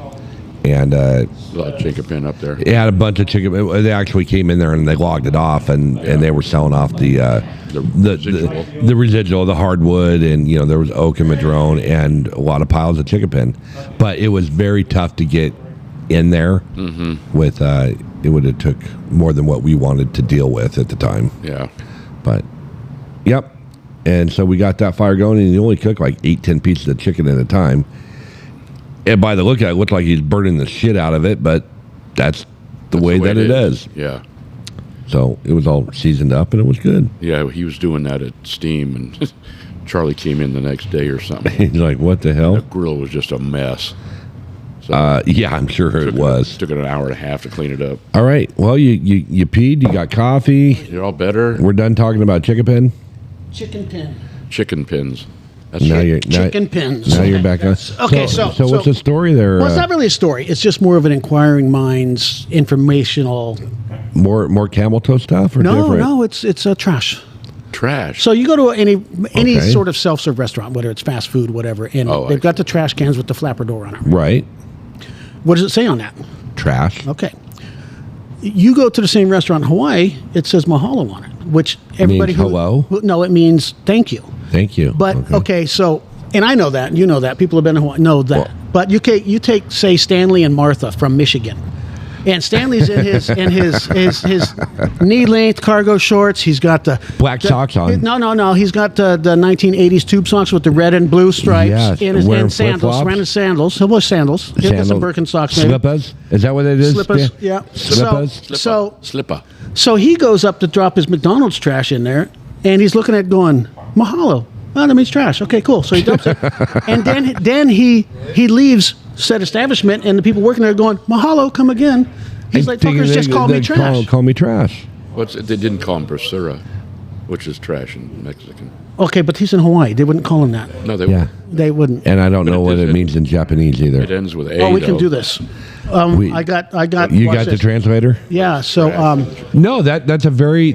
and A lot of chickapin up there. it had a bunch of chicken. They actually came in there and they logged it off, and they were selling off the the residual, the hardwood, and there was oak and madrone and a lot of piles of chicken pin. But it was very tough to get in there with. It would have took more than what we wanted to deal with at the time. Yeah. But, yep. And so we got that fire going, and he only cooked like 8-10 pieces of chicken at a time. And by the look at it, looked like he's burning the shit out of it, but that's the way that it is. Yeah. So it was all seasoned up, and it was good. Yeah, he was doing that at Steam, and Charlie came in the next day or something. He's like, what the hell? The grill was just a mess. Yeah, I'm sure it was. Took it an hour and a half to clean it up. All right. Well, you peed. You got coffee. You're all better. We're done talking about chicken pin. Chicken pin. Chicken pins. That's now right. you're Chicken pins. Now you're back on. Okay, so what's the story there? Well, it's not really a story. It's just more of an inquiring minds, informational. More camel toe stuff, or different? No, it's trash. Trash. So you go to any Okay. sort of self-serve restaurant, whether it's fast food, whatever, and they've got the trash cans with the flapper door on them. Right. What does it say on that? Trash. Okay. You go to the same restaurant in Hawaii, it says mahalo on it, which everybody Means hello? No, it means thank you. Thank you. But okay, so and I know that, you know that, people have been in Hawaii know that. Well- But you take say Stanley and Martha from Michigan. And Stanley's in his knee length cargo shorts. He's got the Black socks on. No. He's got the 1980s tube socks with the red and blue stripes. Yes. And Wearing sandals. flip-flops? Wearing his sandals. He'll wear sandals. He'll get some Birkenstocks. Maybe. Slippers? Is that what it is? Slippers. Yeah. Slippers? Slipper. So he goes up to drop his McDonald's trash in there, and he's looking at it going, mahalo. Oh, that means trash. Okay, cool. So he dumps it. And then he leaves said establishment, and the people working there are going, mahalo, come again. He's like, fuckers, just call me trash. Call me trash. They didn't call him basura, which is trash in Mexican. Okay, but he's in Hawaii. They wouldn't call him that. No, they Yeah. They wouldn't. And I don't know what it means in Japanese either. It ends with A. Oh, we can though. do this. I got. You watch got the this. translator? Yeah. So No, that's a very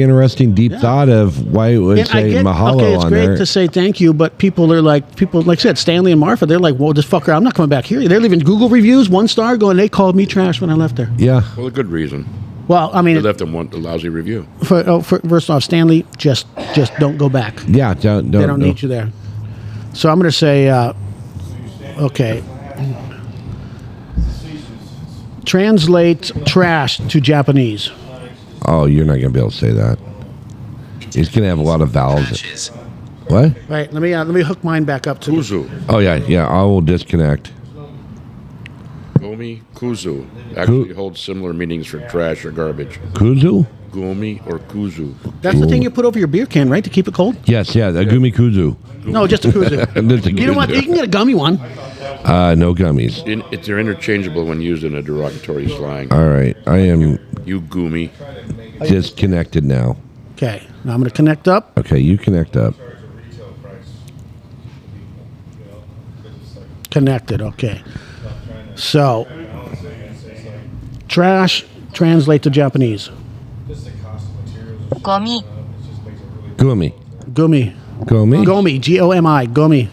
interesting deep thought of why it would and say mahalo okay, it's on great there. to say thank you, but people like I said, Stanley and Martha, they're like, whoa, this fucker, I'm not coming back here. They're leaving Google reviews, 1 star, going, they called me trash when I left there. Yeah. Well, a good reason. Well, I They mean, left him a lousy review. first off, Stanley, just don't go back. Yeah, don't They don't need you there. So I'm going to say, okay. Translate trash to Japanese. Oh, you're not going to be able to say that. It's going to have a lot of vowels. What? Right. Let me hook mine back up to Kuzu. Oh, yeah. I will disconnect. Gomi, kuzu actually holds similar meanings for trash or garbage. Kuzu? Gomi or kuzu. That's the thing you put over your beer can, right, to keep it cold? Yes, the gumi kuzu. No, just a kuzu. Just a You know what? kuzu. You can get a gummy one. No gummies. They're interchangeable when used in a derogatory slang. All right. I am You goomy. disconnected now. Okay. Now I'm going to connect up. Okay, you connect up. Connected. Okay. So, trash, translate to Japanese. Gomi. Gumi. Gumi. Gomi? Gomi. Gomi. Gomi.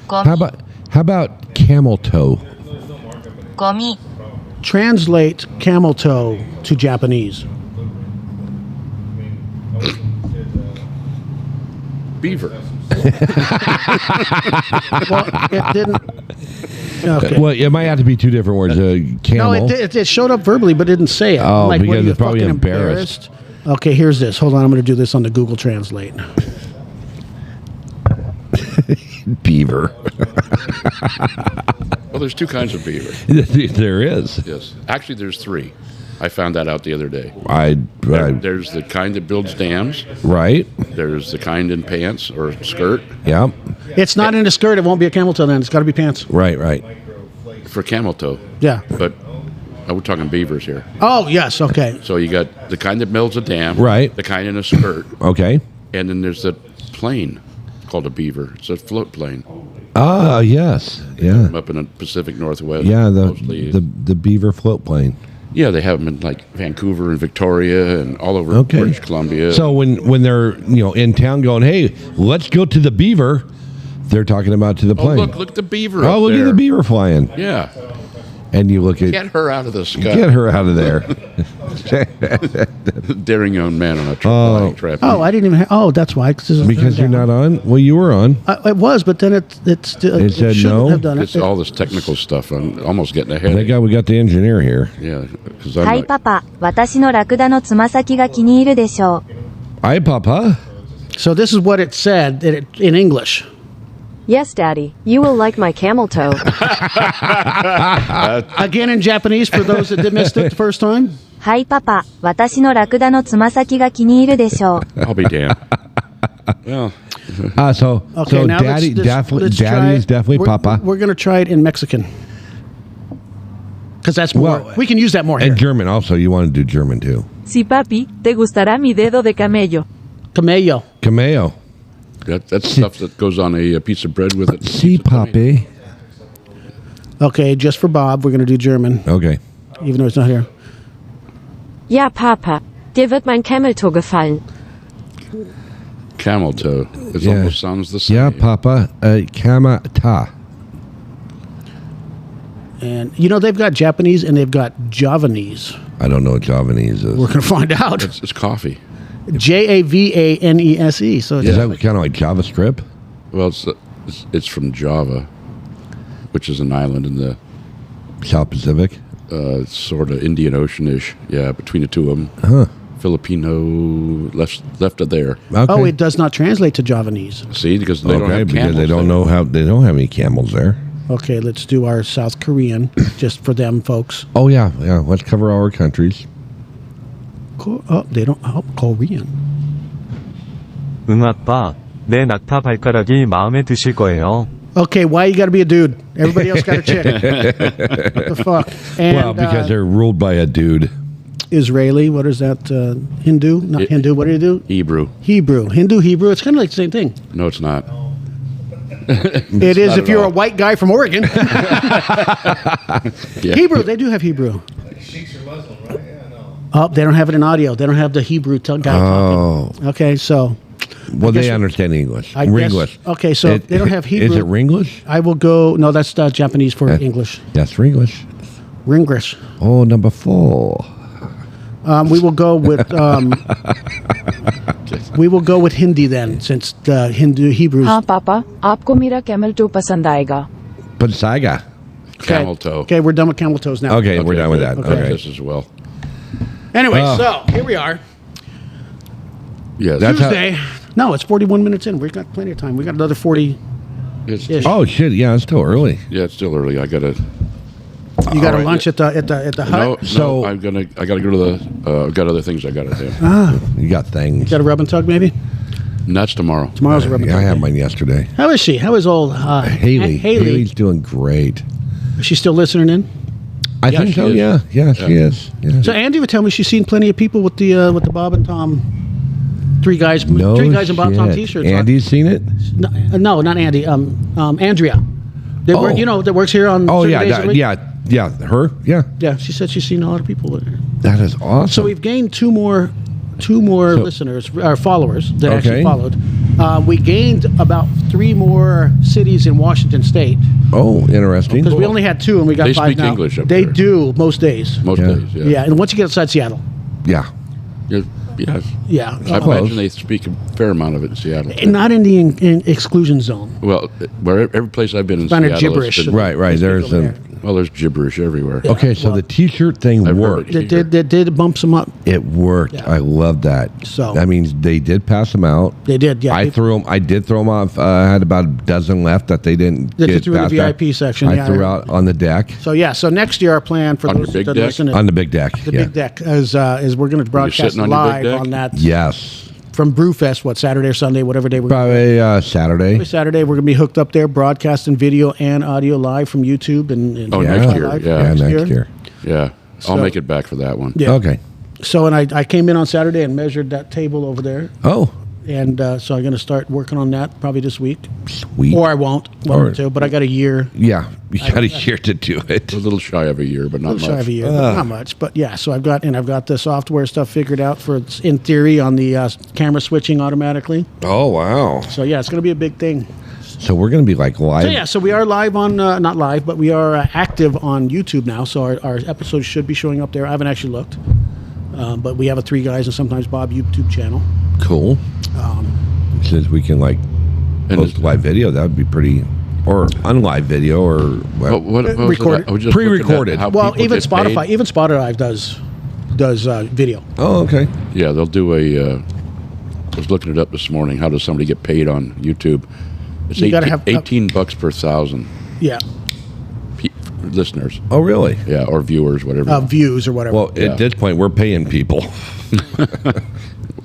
How about camel toe? Gomi. Translate camel toe to Japanese. Beaver. Well, it didn't. Okay. Well, it might have to be two different words. No, Camel. it showed up verbally, but it didn't say it. Oh, I'm like, what, because are you it's probably fucking embarrassed. Okay, here's this. Hold on, I'm going to do this on the Google Translate. Beaver. Well, there's two kinds of beaver. There is. Yes. Actually, there's 3. I found that out the other day. There's the kind that builds dams. Right. There's the kind in pants or skirt. Yeah. It's not in a skirt. It won't be a camel toe then. It's got to be pants. Right. For camel toe. Yeah. But we're talking beavers here. Oh, yes. Okay. So you got the kind that builds a dam. Right. The kind in a skirt. Okay. And then there's the plane called a beaver. It's a float plane. Ah, yes. Yeah. Up in the Pacific Northwest. Yeah, mostly. the beaver float plane. Yeah, they have them in like Vancouver and Victoria and all over British Columbia. So when they're in town going, hey, let's go to the beaver, they're talking about to the plane. Look at the beaver. Oh, up look there. at the beaver flying. Yeah. and you look at Get her out of the sky. get her out of there. Daring young man on a flying trapeze. Oh, I didn't even. That's why. Because you're not on. Well, you were on. It was, but then it It said shouldn't no? have done It's it. all this technical stuff. I'm almost getting ahead. We got the engineer here. Yeah, because は I'm い like, パパ、私のラクダのつま先が気に入るでしょう。 Hi, Papa. So this is what it said in English. Yes, Daddy. You will like my camel toe. Again in Japanese for those that missed it the first time. はいパパ、私のラクダのつま先が気に入るでしょう。 I'll be damned. Well, So now Daddy, let's Daddy try is definitely we're, Papa. We're going to try it in Mexican. Because that's more. Well, we can use that more here. And German also. You want to do German too. Sí, papi, te gustará mi dedo de camello. Camello. Cameo. that's stuff that goes on a piece of bread with it. See, Papi. Okay, just for Bob, we're going to do German, Okay. even though it's not here. Ja, Papa. Dir wird mein Cameltoe gefallen. Camel toe. It Yeah. almost sounds the same. Yeah, Papa. Kamata. And, they've got Japanese and they've got Javanese. I don't know what Javanese is. We're going to find out. It's coffee. Javanese. So it's Is that kind of like JavaScript? Well, it's from Java, which is an island in the South Pacific? sort of Indian Ocean-ish. Yeah, between the two of them. Huh. Filipino left of there. Okay. Oh, it does not translate to Javanese. See, because they don't have because camels they don't there. know how they don't have any camels there. Okay, let's do our South Korean, just for them folks. Oh yeah. Let's cover our countries. They don't. Korean. 응 아빠, 내 낙타 발가락이 마음에 드실 거예요. Okay, why you got to be a dude? Everybody else got a chick. What the fuck? And, Well, because they're ruled by a dude. Israeli. What is that? Hindu? Not Hindu. What do you do? Hebrew. Hebrew. Hindu. Hebrew. It's kind of like the same thing. No, it's not. It is not if at you're all. a white guy from Oregon. Yeah. Hebrew. They do have Hebrew. Oh, they don't have it in audio. They don't have the Hebrew guy talking. Okay, so. Well, they understand English. I guess- Ringlish. okay, so they don't have Hebrew. Is it Ringlish? I will go. No, that's Japanese for English. Yes, Ringlish. Ringlish. Oh, number 4. We will go with. We will go with Hindi then, since the Hebrews. हाँ पापा, आपको मेरा camel toe पसंद आएगा. Pasaga. Camel toe. Okay, we're done with camel toes now. Okay, we're done with that. Okay. Okay. This as well. Anyway, so here we are. Yes. That's how- Tuesday. No, it's 41 minutes in. We've got plenty of time. We got another 40. It's, Ish. Oh shit! Yeah, it's still early. yeah, it's still early. I gotta. You got a right. lunch at the hut. So- I gotta go to the. I've got other things I gotta do. You got things. Got a rub and tug maybe. And that's tomorrow. Tomorrow's a rub and Yeah, tug. I had day. mine yesterday. How is she? How is old Haley. Haley. Haley's doing great. Is she still listening in? I Yeah, think she so. is. Yeah, she is. Yeah. So Andy would tell me she's seen plenty of people with the Bob and Tom. Three guys in Bob and Tom shit. t-shirts. Andy's seen it. No, not Andy. Andrea. That work, that works here on. Oh certain yeah, days of the week. yeah. Her. Yeah. Yeah, she said she's seen a lot of people there. That is awesome. So we've gained two more listeners or followers that actually Okay. followed. We gained about 3 more cities in Washington State Oh, interesting. because we only had 2 and we got They 5 speak now. English up They there. do most days. Most Yeah. days. Yeah. Yeah, and once you get outside Seattle, Yeah. Yeah. yeah, I imagine they speak a fair amount of it in Seattle. and not in the exclusion zone. Well, every place I've been in Kind of Seattle, gibberish. it's been- Right. There's over there's gibberish everywhere. Okay, so the T-shirt thing I've heard worked. it. They did bump some up. It worked. Yeah. I love that. So- that means they did pass them out. They did, yeah. I did throw them off. I had about a dozen left that they didn't That you get threw in the passed out. VIP section, I yeah. threw out on the deck. So next year our plan for On those your big that deck? listen On the big deck. the yeah. big deck is we're going to broadcast sitting on your live big deck? on that Yes. from Brewfest. Saturday or Sunday, whatever day we're going to Probably Saturday. Every Saturday, we're going to be hooked up there, broadcasting video and audio live from YouTube. And Oh, Yeah. next year. live Yeah. Yeah, next year. Yeah. So- I'll make it back for that one. Yeah. Okay. So, and I came in on Saturday and measured that table over there. Oh, And so I'm going to start working on that probably this week. sweet. Or I won't. But I got a year. Yeah, you got a year to do it. A little shy of a year, but A not little much. shy of a year, but not much. But yeah, so I've got the software stuff figured out for in theory on the camera switching automatically. Oh wow. So yeah, it's going to be a big thing. So we're going to be like live. So yeah, so we are live on, not live, but we are active on YouTube now. So our episodes should be showing up there. I haven't actually looked. But we have a Three Guys and Sometimes Bob YouTube channel. Cool. Since we can like post live video, that would be pretty, or unlive video, or recorded, pre-recorded. Well, even Spotify does video. Oh, okay. Yeah, they'll do a. I was looking it up this morning. How does somebody get paid on YouTube? It's You gotta have- $18 per 1,000 Yeah. listeners. Oh, really? Yeah, or viewers, whatever. Views or whatever. Well, at this point, we're paying people.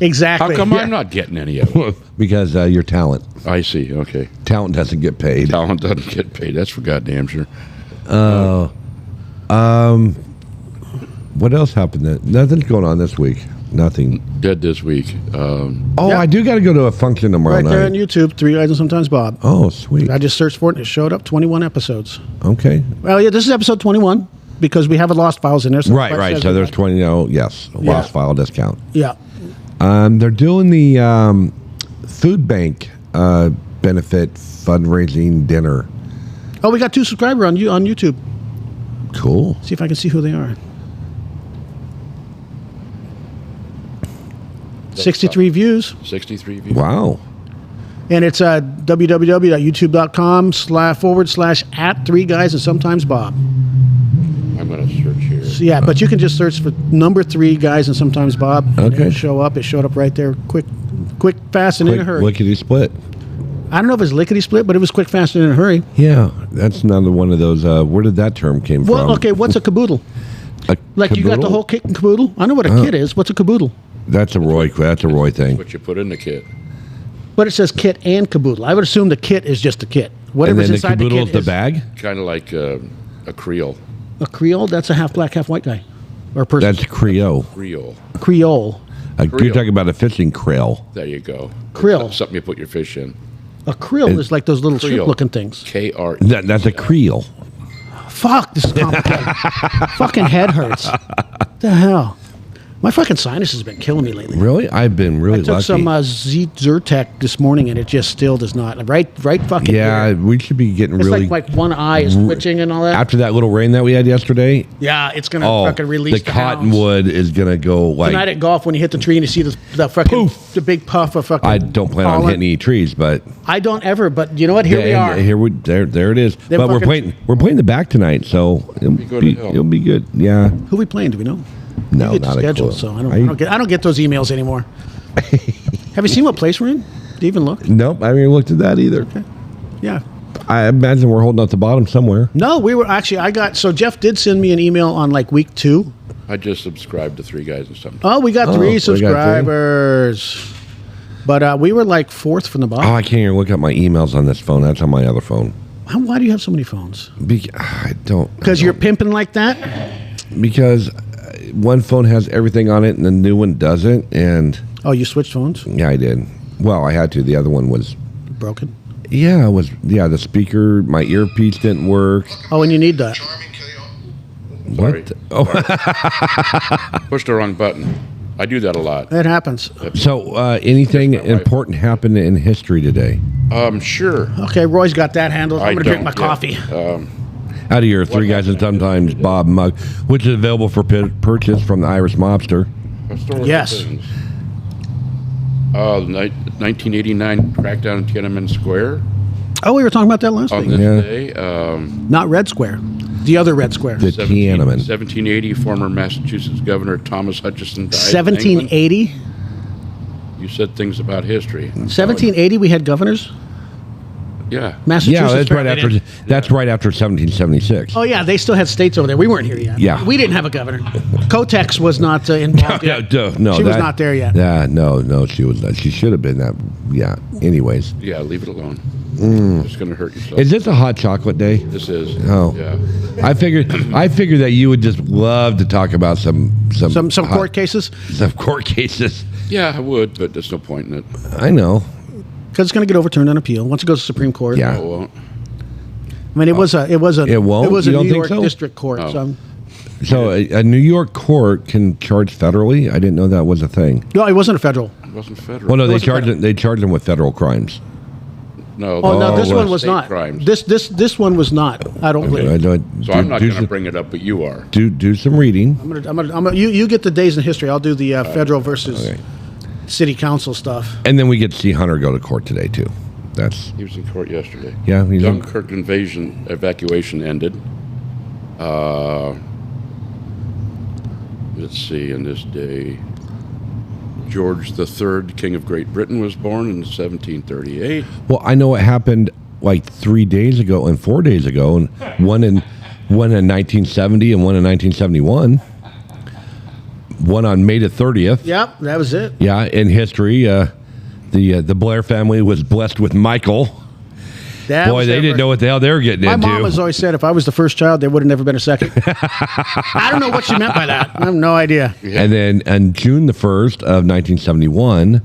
Exactly. How come I'm not getting any of it? Because your talent. I see. Okay. Talent doesn't get paid. Talent doesn't get paid. That's for goddamn sure. What else happened? Nothing's going on this week. Nothing. Dead this week. I do got to go to a function tomorrow Right night. there on YouTube, Three Guys and Sometimes Bob. Oh, sweet. I just searched for it and it showed up 21 episodes. Okay. Well, yeah, this is episode 21 because we have a Lost Files in there. So Right. So there's 20. Yes, lost file discount. Yeah. They're doing the food bank benefit fundraising dinner. Oh, we got 2 subscribers on YouTube. Cool. See if I can see who they are. 63 views. 63 views. Wow. And it's www.youtube.com// @Three Guys and Sometimes Bob. I'm going to search here. So, yeah, but you can just search for number 3 Guys and Sometimes Bob. And it'll show up. It showed up right there. Quick, fast, and in a hurry. Lickety split. I don't know if it's lickety split, but it was quick, fast, and in a hurry. Yeah, that's another one of those. Where did that term came from? Well, okay, what's a caboodle? Like you got the caboodle? whole kit and caboodle? I know what a kit is. What's a caboodle? That's a Roy thing. What you put in the kit. But it says kit and caboodle. I would assume the kit is just the kit. Whatever's and then inside the caboodle the kit is the bag? Kind of like a Creole. A Creole? That's a half black, half white guy. Or person. That's Creole. Creole. Creole. You're talking about a fishing krill. There you go. Krill. Something you put your fish in. A Creole is like those little Creole. shrimp-looking things. K-R. That's a Creole. Fuck, this is complicated. Fucking head hurts. What the hell? My fucking sinus has been killing me lately. Really? I've been really I took lucky. some Zyrtec this morning, and it just still does not. Right fucking Yeah, here. we should be getting It's really. like one eye is twitching and all that. After that little rain that we had yesterday. Yeah, it's going to fucking release the cottonwood is going to go like. Tonight at golf, when you hit the tree and you see the fucking the big puff of fucking. I don't plan on pollen. hitting any trees, but I don't ever, but you know what? Here we are. There it is. Them But we're playing the back tonight, so it'll be good. Yeah. Who we playing? Do we know? No, You get not a scheduled, clue. so I don't get those emails anymore. Have you seen what place we're in? Do you even look? Nope, I haven't even looked at that either. Okay. Yeah. I imagine we're holding at the bottom somewhere. No, we were actually. So Jeff did send me an email on like week 2. I just subscribed to Three Guys and Sometimes. Oh, we got 3 we got 3. subscribers. But we were like 4th from the bottom. Oh, I can't even look at my emails on this phone. That's on my other phone. Why do you have so many phones? I don't. Because you're pimping like that? Because one phone has everything on it and the new one doesn't. And Oh, you switched phones? yeah, I did. Well, I had to. The other one was Broken? Yeah, it was. Yeah, the speaker, my earpiece didn't work. Oh, and you need that. Sorry. What? Oh, Pushed the wrong button. I do that a lot. It happens. so anything important happened in history today? Sure. Okay, Roy's got that handled. I'm I going to drink my don't, coffee. Out of your Three Guys and Sometimes Bob mug, which is available for purchase from the Irish Mobster. Historical Yes. things. 1989 crackdown in Tiananmen Square Oh, we were talking about that last on week. this Yeah. day. Not Red Square. The other Red Square. The Tiananmen. 1780, former Massachusetts Governor Thomas Hutchinson died. in England. 1780? You said things about history. 1780 we had governors? Yeah. Massachusetts. Yeah, that's right apparently after. didn't. That's right after 1776. Oh, yeah, they still had states over there. We weren't here yet. Yeah. We didn't have a governor. Kotex was not involved yet. No, She was not there yet. Yeah, no, she was not. She should have been that. Yeah. Anyways, Yeah, leave it alone. It's going to hurt yourself. is this a hot chocolate day? This is. Oh. Yeah. I figured that you would just love to talk about some Some hot- court cases? some court cases. Yeah, I would, but there's no point in it. I know. Because it's going to get overturned on appeal once it goes to Supreme Court. Yeah. No, it won't. I mean, it was a It won't? It was You a don't New think York so? district court. No. So, So a New York court can charge federally. I didn't know that was a thing. no, it wasn't a federal. It wasn't federal. Well, no, It they wasn't charge federal. them. They charge them with federal crimes. No. Oh no, this one was state not. Crimes. This one was not. I don't believe. So I'm not going to bring it up, but you are. Do some reading. I'm gonna. You get the days in history. I'll do the federal versus city council stuff. And then we get to see Hunter go to court today too. He was in court yesterday. Yeah, he's Dunkirk evacuation ended. Let's see, in this day, George III, King of Great Britain, was born in 1738. Well, I know it happened like 3 days ago and 4 days ago, and one in 1970 and one in 1971. One on May the 30th. Yep, that was it. Yeah, in history, the Blair family was blessed with Michael. Boy, they didn't know what the hell they were getting into. My mom has always said if I was the first child, there would have never been a second. I don't know what she meant by that. I have no idea. And then on June the 1st of 1971,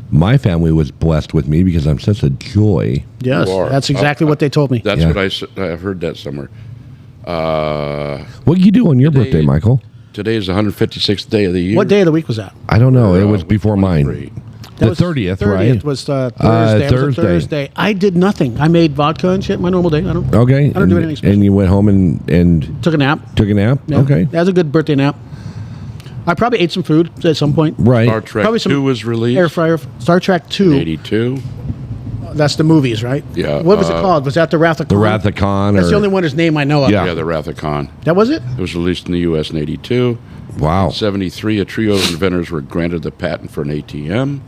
my family was blessed with me because I'm such a joy. Yes, that's exactly what they told me. That's what I've heard that somewhere. What did you do on your birthday, Michael? Today is the 156th day of the year. What day of the week was that? I don't know. It was before mine. The 30th, right? 30th was Thursday. It was a Thursday. I did nothing. I made vodka and shit. My normal day. I don't do anything special. And you went home and took a nap. Took a nap. Yeah. Okay, that was a good birthday nap. I probably ate some food at some point. Right. Star Trek probably 2 was released. Air fryer. Star Trek 2. 82. That's the movies, right? Yeah. What was it called? Was that the Wrath of Khan? The Wrath of Khan. That's the only one his name I know of. Yeah, the Wrath of Khan. That was it? It was released in the U.S. in 82. Wow. In 73, a trio of inventors were granted the patent for an ATM.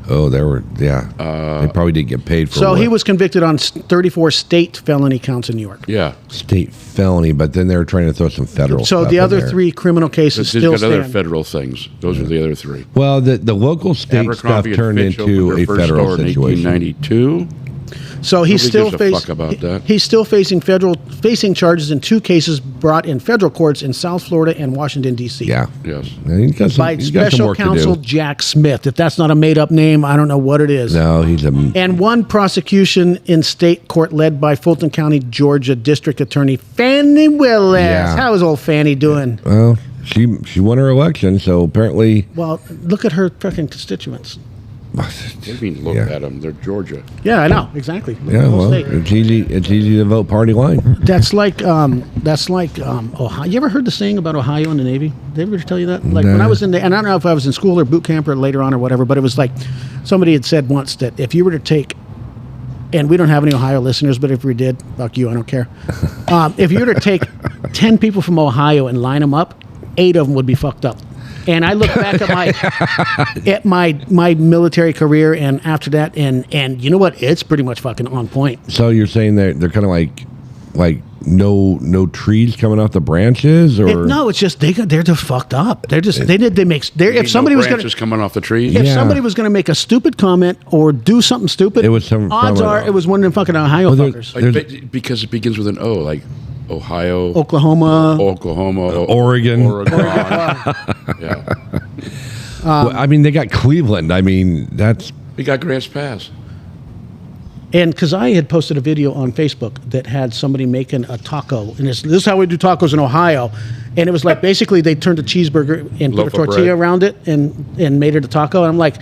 Oh, they probably didn't get paid for. So he was convicted on 34 state felony counts in New York. Yeah, state felony, but then they were trying to throw some federal. So stuff the in other there. 3 criminal cases He's still got other stand. federal things. Those are the other 3. Well, the local state Abercrombie stuff turned and Fitch into opened a their first federal store in situation. 1892. So he's still Nobody gives a fuck about that. He's still facing charges in 2 cases brought in federal courts in South Florida and Washington D.C. Yeah. Yes. And he's got some, By he's got some special work counsel to do. Jack Smith. If that's not a made up name, I don't know what it is. No, he's a. And 1 prosecution in state court led by Fulton County, Georgia District Attorney Fannie Willis. Yeah. How is old Fannie doing? Well, she won her election, so apparently. Well, look at her fucking constituents. What do you mean look at them? They're Georgia. Yeah, I know exactly. Yeah, well, it's easy. It's easy to vote party line. That's like Ohio. You ever heard the saying about Ohio and the Navy? Did they ever tell you that? Like when I was and I don't know if I was in school or boot camp or later on or whatever, but it was like somebody had said once that if you were to take, and we don't have any Ohio listeners, but if we did, fuck you, I don't care. If you were to take 10 people from Ohio and line them up, 8 of them would be fucked up. And I look back at my military career and after that, and you know what? It's pretty much fucking on point. So you're saying they're kind of like no trees coming off the branches, or No, it's just they're just fucked up. They're just if somebody was branches coming off the trees. If somebody was going to make a stupid comment or do something stupid, It was some- odds from are an- it was one of them fucking Ohio fuckers. Because it begins with an O, like Ohio, Oklahoma, Oregon. Yeah. Well, I mean, they got Cleveland. I mean, that's. We got Grants Pass. And because I had posted a video on Facebook that had somebody making a taco, and this is how we do tacos in Ohio, and it was like basically they turned a cheeseburger and Loaf put a of tortilla bread. around it and made it a taco, and I'm like.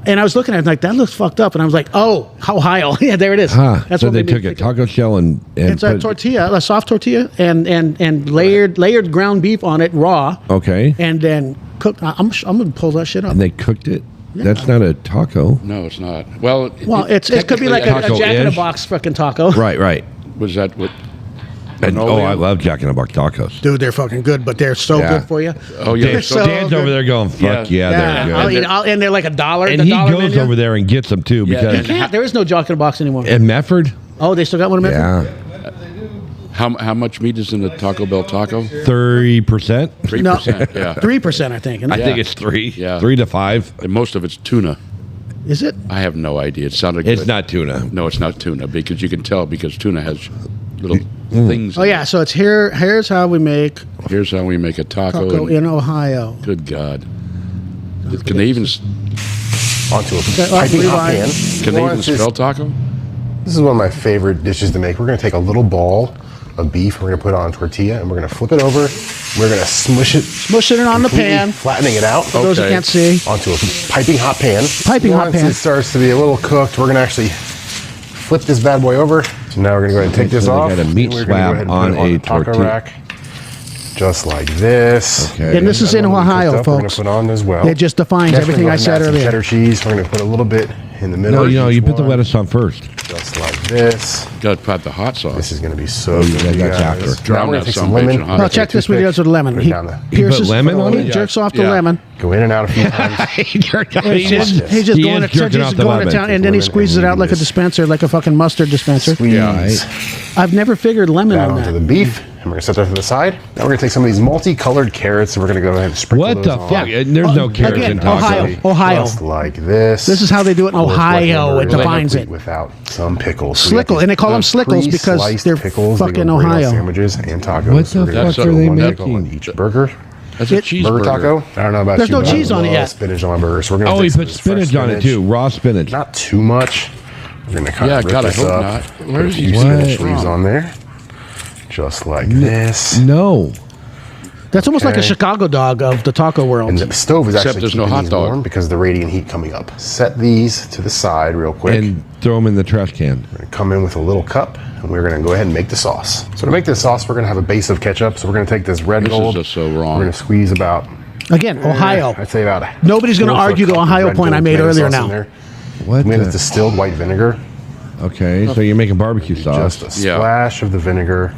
And I was looking at it like, that looks fucked up. And I was like, oh, Ohio. Yeah, there it is. Huh. That's So what they made me took a think taco shell and it's a tortilla, a soft tortilla, and layered ground beef on it, raw. Okay. And then cooked. I'm going to pull that shit up. And they cooked it. That's not a taco. No, it's not. Well, it could be like a Jack in the Box fucking taco. Right. Was that what? And, I love Jack in the Box tacos. Dude, they're fucking good, but they're so good for you. Oh yeah, They're so Dan's good. over there going, "Fuck yeah, they're good." And they're like $1. And the he dollar goes menu. over there and gets them too because You can't. There is no Jack in the Box anymore. in Medford. Oh, they still got one in Medford? Yeah, How much meat is in a Taco Bell taco? 30%. 3%. Yeah. 3%, I think. I think it's 3. Yeah. 3 to 5. And most of it's tuna. Is it? I have no idea. It sounded. It's good. not tuna. No, it's not tuna because you can tell because tuna has little things. Oh, yeah. So it's here's how we make Here's how we make a taco in Ohio. Good God. Can they even? Onto a Okay, piping hot Levi. pan. Can they even spell taco? This is one of my favorite dishes to make. We're going to take a little ball of beef. We're going to put it on a tortilla, and we're going to flip it over. We're going to smush it on the completely pan. flattening it out. For those who can't see. Onto a piping hot pan. Piping hot Once pan. it starts to be a little cooked, we're going to actually flip this bad boy over. So now we're gonna go ahead and take this off. Got a meat We're gonna go slab ahead and on put it a the taco tortilla. rack, just like this. Okay. And this is in That one we Ohio, cooked up, We're gonna folks. put on as well. It just defines Next, everything we're I gonna said add some earlier. cheddar cheese. We're gonna put a little bit in the middle. No, of you know, each you put the one, lettuce on first. just like this. Got to put the hot sauce. This is gonna be so Oh, good. yeah, you that's guys. after. Now Drown we're gonna that take son some of a bitch lemon. in hot No, check this when he does with lemon. Put it He down there. pierces, lemon on he it? jerks off the Yeah. lemon. Go in and out a few times. He's just He going is jerking off the to lemon. town, and then he squeezes it out like a dispenser, like a fucking mustard dispenser. Squeeze I've never figured lemon that on onto that. the beef, and we're gonna set that to the side. Now we're gonna take some of these multicolored carrots, and we're gonna go ahead and sprinkle What those the on. fuck? There's no carrots again, in tacos. Ohio. Just like this. This is how they do it in Of course, Ohio. white It pepper defines is it. without some pickles. So we got Slickle, and they call them these slickles because pre-sliced they're pickles. They go fucking great on Ohio. sandwiches and tacos. What So the we're gonna fuck put are they one pickle on making? each burger. That's a Burger cheeseburger. taco. I don't know about There's you. no but I cheese on it love yet. Spinach on my burger. So we're gonna Oh, he take put some fresh spinach on it too. Raw spinach. Not too much. We're gonna kind Yeah, of rip God, I this hope up. not. Put Where a is few he spinach getting it leaves from? on there, just like this. No. That's almost like a Okay. Chicago dog of the taco world. And the stove is Except actually there's no keeping hot these dog. warm because of the radiant heat coming up. Set these to the side real quick. And throw them in the trash can. We're gonna come in with a little cup, and we're gonna go ahead and make the sauce. So to make this sauce, we're gonna have a base of ketchup. So we're gonna take this red This is gold. just so We're wrong. gonna squeeze about. Again, Ohio. I'd say about. Nobody's gonna fourth of a argue the cup of Ohio red point I gold made tomato earlier sauce in now. there. What? We have the- distilled white vinegar. Okay, so you're making barbecue sauce. Just a splash of the vinegar.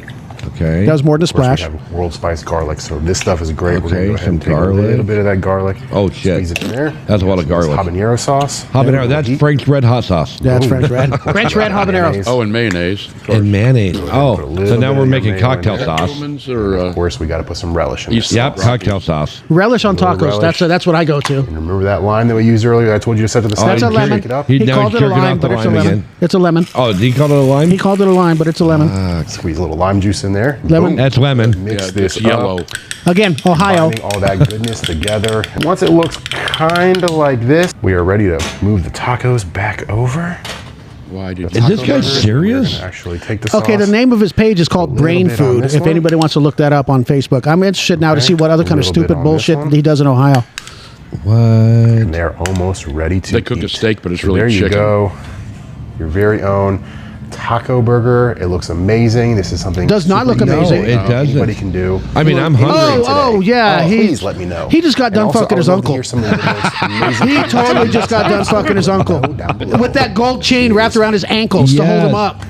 Okay. That was more than a Of course, splash. we have world spice garlic, so this stuff is great. We're Okay, gonna go ahead some and take garlic. a little bit of that garlic. Oh shit. Squeeze it in there. That's a lot of garlic. Habanero sauce. Habanero. That's Frank's red hot sauce. Yeah, it's Ooh. French red. French red habanero. Oh, and mayonnaise. Of course. And mayonnaise. Put a Oh, little so now bit we're of making mayo in cocktail there. sauce. Hellmann's or Of course, we got to put some relish in East- this. Yep, cocktail sauce. Relish on Little tacos. relish. That's what I go to. And remember that lime that we used earlier that I told you to set to the side? That's a Shake lemon. it up. He now called he's it a jerking lime, off the but it's a lime lemon. again. It's a lemon. Oh, did he call it a lime? He called it a lime, but it's a lemon. Squeeze a little lime juice in there. Lemon. Boom. That's lemon. Mix Yeah, this it's yellow. up. Again, Ohio. Binding all that goodness together. And once it looks kind of like this, we are ready to move the tacos back over. Why did Is this guy We're serious? gonna actually take the Okay, sauce. the name of his page is called little Brain bit on Food. this If one. anybody wants to look that up on Facebook, I'm interested now to Okay, see what other a kind of little bit stupid on this bullshit one. he does in Ohio. What? And they're almost ready to They cook a eat. steak, but it's So really there you chicken. go. Your very own taco burger. It looks amazing. This is something Does not look super easy. amazing. No, it doesn't. Anybody can do. I mean, I'm hungry. Oh, yeah. Please let me know. He just got And done also, fucking I would his love to uncle. hear some of the most amazing He comments totally you just got guys done have fucking his uncle down below. with that gold chain wrapped around his ankles to hold him Yes. up.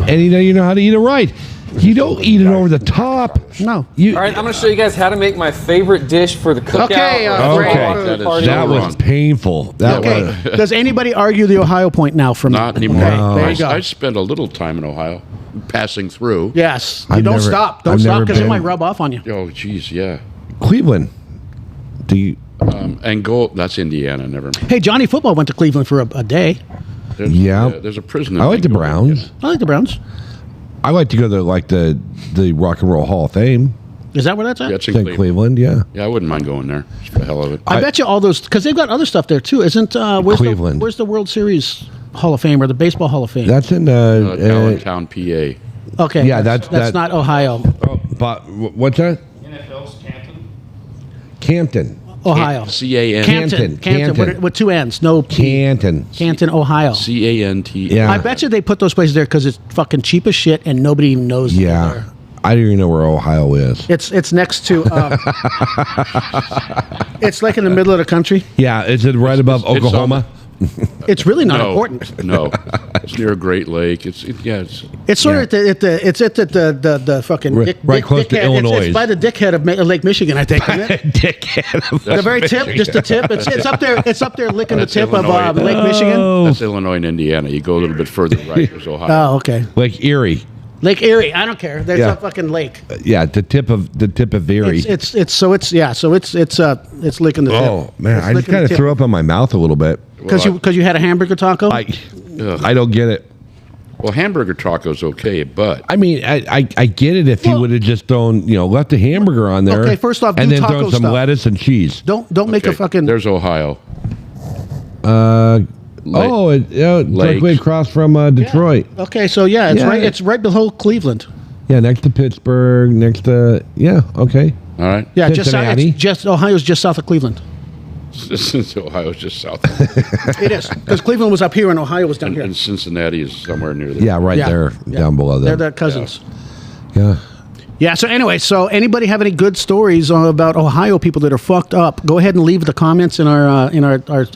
And you know how to eat it right. You don't eat it over the top. No. You, All right, I'm going to show you guys how to make my favorite dish for the cookout. Okay, or great. for That the is party. that was wrong. painful. That Okay. was. Does anybody argue the Ohio point now from Not anymore. Okay, No. there you go. I spent a little time in Ohio, passing through. Yes. You I've don't never- stop. Don't I've stop never because it been- might rub off on you. Oh, geez, yeah. Cleveland. Do you? And gold. That's Indiana. Never mind. Hey, Johnny Football went to Cleveland for a day. There's, Yeah. There's a prison. in I like the Vancouver. Browns. I like the Browns. I like to go to the Rock and Roll Hall of Fame. Is that where that's at? Yeah, it's in It's in Cleveland. Cleveland, yeah. Yeah, I wouldn't mind going there. Just for the hell of it. I bet you all those because they've got other stuff there too. Isn't Cleveland. Where's the World Series Hall of Fame or the Baseball Hall of Fame? That's in Allentown, PA. Okay. yeah, that's that- not Ohio. Oh, but what's that? NFL's Canton. Canton. Ohio. C-A-N. Canton. With two N's. No P. Canton. Canton, Ohio. C-A-N-T. Yeah. I bet you they put those places there because it's fucking cheap as shit and nobody even knows. they're Yeah. there. I don't even know where Ohio is. It's next to. It's like in the middle of the country. Yeah, is it right above it's Oklahoma? It's really not No, important. no. It's near a Great Lake. It's It's sort of at the fucking Right close to Illinois. It's by the dickhead of Lake Michigan, I think. Isn't it? Dickhead. The very tip, just the tip. It's up there. It's up there, licking That's the tip Illinois. of Lake Michigan. That's Illinois and Indiana. You go a little bit further right, there's Ohio. Oh, okay. Lake Erie. Lake Erie. I don't care. There's Yeah. a fucking lake. Yeah, the tip of Erie. It's licking the tip. Oh man, It's I just licking kind the of threw up in my mouth a little bit. because you had a hamburger taco. I don't get it. Well, hamburger taco's okay, but I mean, I get it if you would have just thrown, left the hamburger on there. Okay, first off, and do then taco thrown some stuff. lettuce and cheese. Don't make a okay, fucking. There's Ohio. It's directly Lakes. across from Detroit. Okay, so yeah, it's Yeah. right. It's right below Cleveland. Yeah, next to Pittsburgh, okay. All right. Yeah, just Cincinnati. Ohio's just south of Cleveland. Since Ohio's just south. It is, because Cleveland was up here and Ohio was down here. And Cincinnati is somewhere near there. Yeah, right there, down below there. They're cousins. Yeah. Yeah, so anyway, so anybody have any good stories about Ohio people that are fucked up, go ahead and leave the comments in our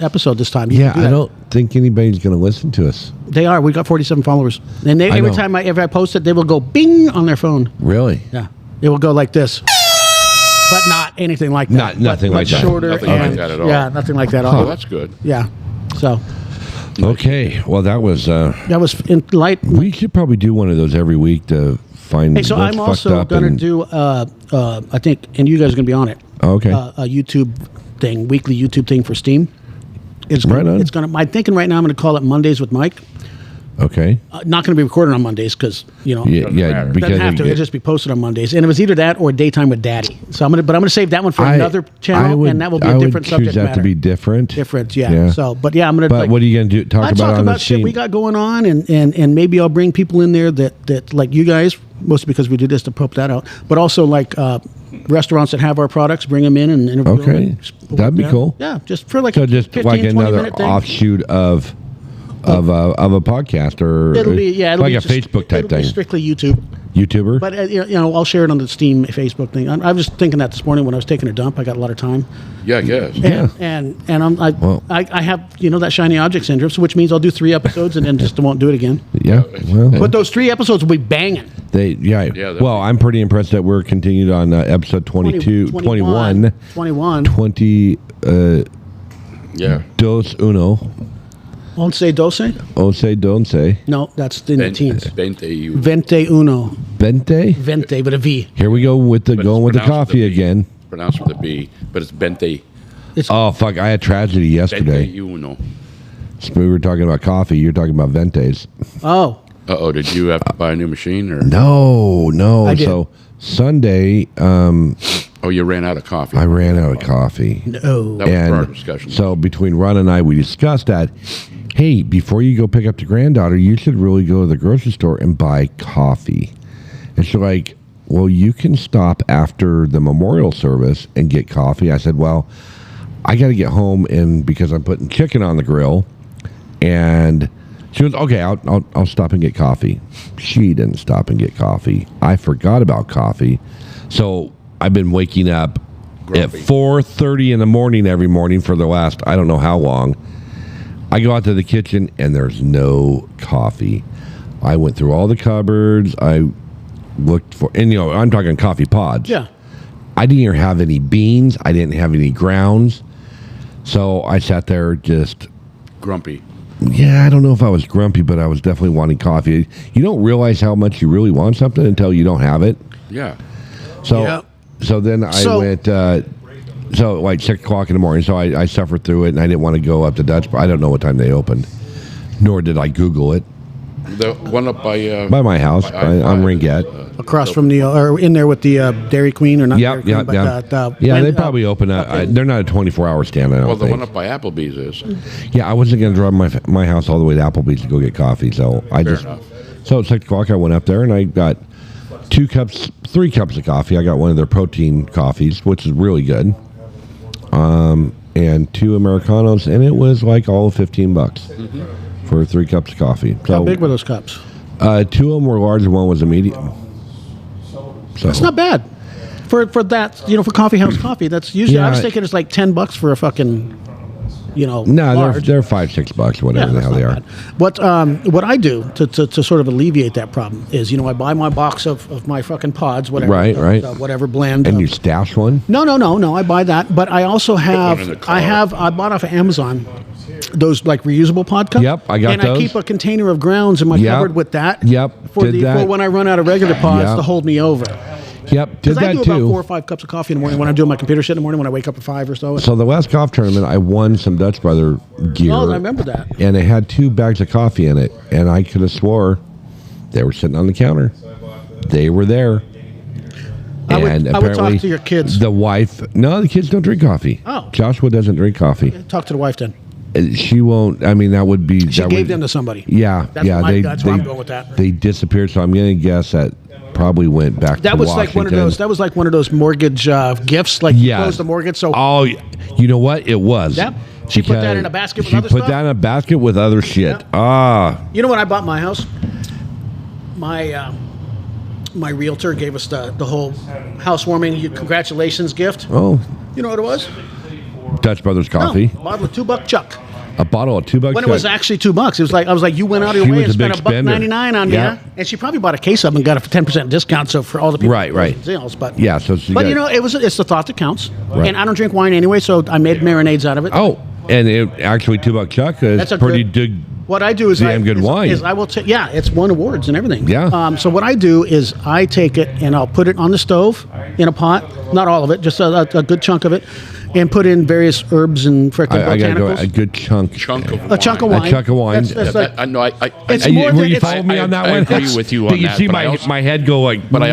episode this time. You Yeah, can do I that. don't think anybody's going to listen to us. They are. We got 47 followers. And I every know. time I post it, they will go bing on their phone. Really? Yeah. It will go like this. But not anything like that. Nothing but like that. Shorter Nothing like and- that at all. Yeah, nothing like that at Oh, all. that's good. Yeah. So Okay. Well, that was. that was in light. We should probably do one of those every week to find. Hey, so what's I'm fucked also up going to and- do, I think, and you guys are going to be on it. Oh, okay. A YouTube thing, weekly YouTube thing for Steam. It's Right gonna, on. It's going to. I'm thinking right now I'm going to call it Mondays with Mike. Okay. Not going to be recorded on Mondays because Yeah, doesn't because have to. It'll just be posted on Mondays, and it was either that or Daytime with Daddy. So I'm going to save that one for another channel, and that will be a different I subject would choose that matter. to be different. Different, yeah. So, but yeah, I'm going to. But what are you going to do? Talk about on the shit scene? we got going on, and maybe I'll bring people in there that like you guys, mostly because we do this to pump that out, but also like restaurants that have our products, bring them in and interview them. Okay, and- that'd be yeah. cool. Yeah, just for like So a just 15, like 20 another minute thing. offshoot of a podcast or It'll be it'll like be a just- Facebook type it'll be thing. strictly YouTube. YouTuber. But I'll share it on the Steam Facebook thing. I was just thinking that this morning when I was taking a dump. I got a lot of time. Yeah, I guess. And I have that shiny object syndrome, so which means I'll do 3 episodes and then just won't do it again. Yeah. Well, But those 3 episodes will be banging. Well, I'm pretty impressed that we're continued on episode 22, 21, 20. Yeah. Dos uno. Once doce? Once donce. No, that's in the teens. Vente. Vente uno. Vente. Vente with a V. Here we go with the But going it's with the pronounced coffee with a B. again. Pronounced with a B, but it's Bente. Oh fuck! I had tragedy yesterday. Vente uno. We were talking about coffee. You're talking about Ventes. Oh. Uh-oh, did you have to buy a new machine? Or? No. I did. So Sunday, Oh, you ran out of coffee. I ran out of coffee. No. That was And part of the discussion. so between Ron and I, we discussed that. Hey, before you go pick up the granddaughter, you should really go to the grocery store and buy coffee. And she's like, well, you can stop after the memorial service and get coffee. I said, well, I got to get home and because I'm putting chicken on the grill. And she goes, okay, I'll stop and get coffee. She didn't stop and get coffee. I forgot about coffee. So I've been waking up at 4:30 in the morning every morning for the last, I don't know how long. I go out to the kitchen and there's no coffee. I went through all the cupboards. I looked for, and I'm talking coffee pods. Yeah. I didn't even have any beans. I didn't have any grounds. So I sat there just Grumpy. Yeah, I don't know if I was grumpy, but I was definitely wanting coffee. You don't realize how much you really want something until you don't have it. Yeah. So, so then I went. So like 6 o'clock in the morning. So I suffered through it, and I didn't want to go up to Dutch. I don't know what time they opened, nor did I Google it. The one up by my house on Ringette. Across from the, or in there with the Dairy Queen, or not Dairy Queen, but They probably open up. They're not a 24-hour stand, I don't Well, the think. one up by Applebee's is. Yeah, I wasn't going to drive my house all the way to Applebee's to go get coffee, so I Fair just. enough. So at 6 o'clock, I went up there and I got 3 cups of coffee. I got one of their protein coffees, which is really good, and 2 Americanos, and it was like all of $15 for 3 cups of coffee. So, how big were those cups? 2 of them were large, and 1 was a medium. So That's not bad for that. For coffee house coffee. That's usually. I was Yeah. thinking it's like $10 for a fucking. No, large. they're $5-6, whatever the hell they are. What I do to sort of alleviate that problem is, I buy my box of my fucking pods, whatever, Right. whatever blend. And you stash one? No, I buy that, but I also have in the car. I bought off of Amazon those like reusable pod cups. Yep, I got and those. I keep a container of grounds in my Yep. cupboard with that. Yep, For did that. for when I run out of regular pods Yep. to hold me over. Yep, did Because I that do about too. 4 or 5 cups of coffee in the morning when I'm doing my computer shit in the morning when I wake up at 5 or so. So the last golf tournament, I won some Dutch Brother gear. Oh, I remember that. And it had 2 bags of coffee in it, and I could have swore they were sitting on the counter. They were there. I would talk apparently to your kids. The wife, no, the kids don't drink coffee. Oh. Joshua doesn't drink coffee. Talk to the wife then. She won't. I mean, that would be. She that gave would, them to somebody. Yeah, That's yeah. where I'm going with that. They disappeared. So I'm going to guess that probably went back. That to was like one of Washington. those. That was like one of those mortgage gifts. Like you close the mortgage. So oh, you know what? It was. Yep. She put that in a basket with other She put stuff? that in a basket with other shit. Yep. Ah. You know when I bought my house, my realtor gave us the whole housewarming congratulations gift. Oh. You know what it was? Dutch Brothers coffee. No, a bottle of $2 Chuck. A bottle of $2. When it was actually $2, it was like I was like, you went out of your She way was and a big spent spender. $1.99 on Yeah. me, and she probably bought a case of them and got a 10% discount. So for all the people, Right. sales, but Yeah, so she but got- you know, it's the thought that counts. Right. And I don't drink wine anyway, so I made marinades out of it. Oh, and it actually $2 Chuck is That's a pretty good- What I do is damn good wine. I will take it's won awards and everything. Yeah. So what I do is I take it and I'll put it on the stove in a pot, not all of it, just a good chunk of it, and put in various herbs and frickin' I gotta go botanicals. a good chunk. A chunk of wine. A chunk of wine. That's like, I know. It's more will than- you it's- follow me on that I one? agree with you on Did you that, see but I my also- my head go like? But I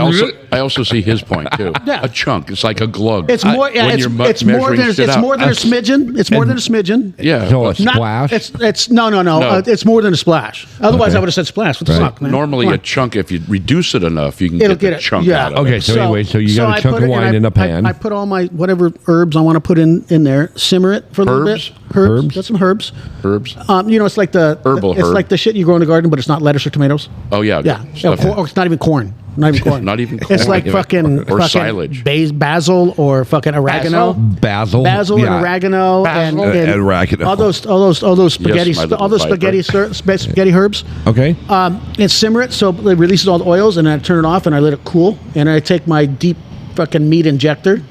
also see his point too. Yeah. A chunk. It's like a glug. It's more. When It's you're more than measuring shit it's out. more than a smidgen. It's more than a smidgen. Yeah. So a Not- splash. It's no. It's more than a splash. Otherwise, Okay. I would have said splash. What the fuck, man? Normally, Come a on. chunk. If you reduce it enough, you can It'll get the get it. chunk Yeah. out of Okay, it. so anyway, so you got I a chunk put of it and wine in a pan. I put all my whatever herbs I want to put in there, simmer it for a little Herbs? bit. Herbs? Got some herbs. Herbs. It's like the Herbal It's herb. like the shit you grow in the garden, but it's not lettuce or tomatoes. Oh yeah. Yeah. Stuff. Or it's not even corn. Not even corn. Not even It's corn. like fucking silage. basil or fucking oregano. Basil. Basil Yeah. and oregano and oregano. all those spaghetti Yes, my little all those viper. spaghetti herbs. Okay. And simmer it so it releases all the oils, and then I turn it off and I let it cool, and I take my deep fucking meat injector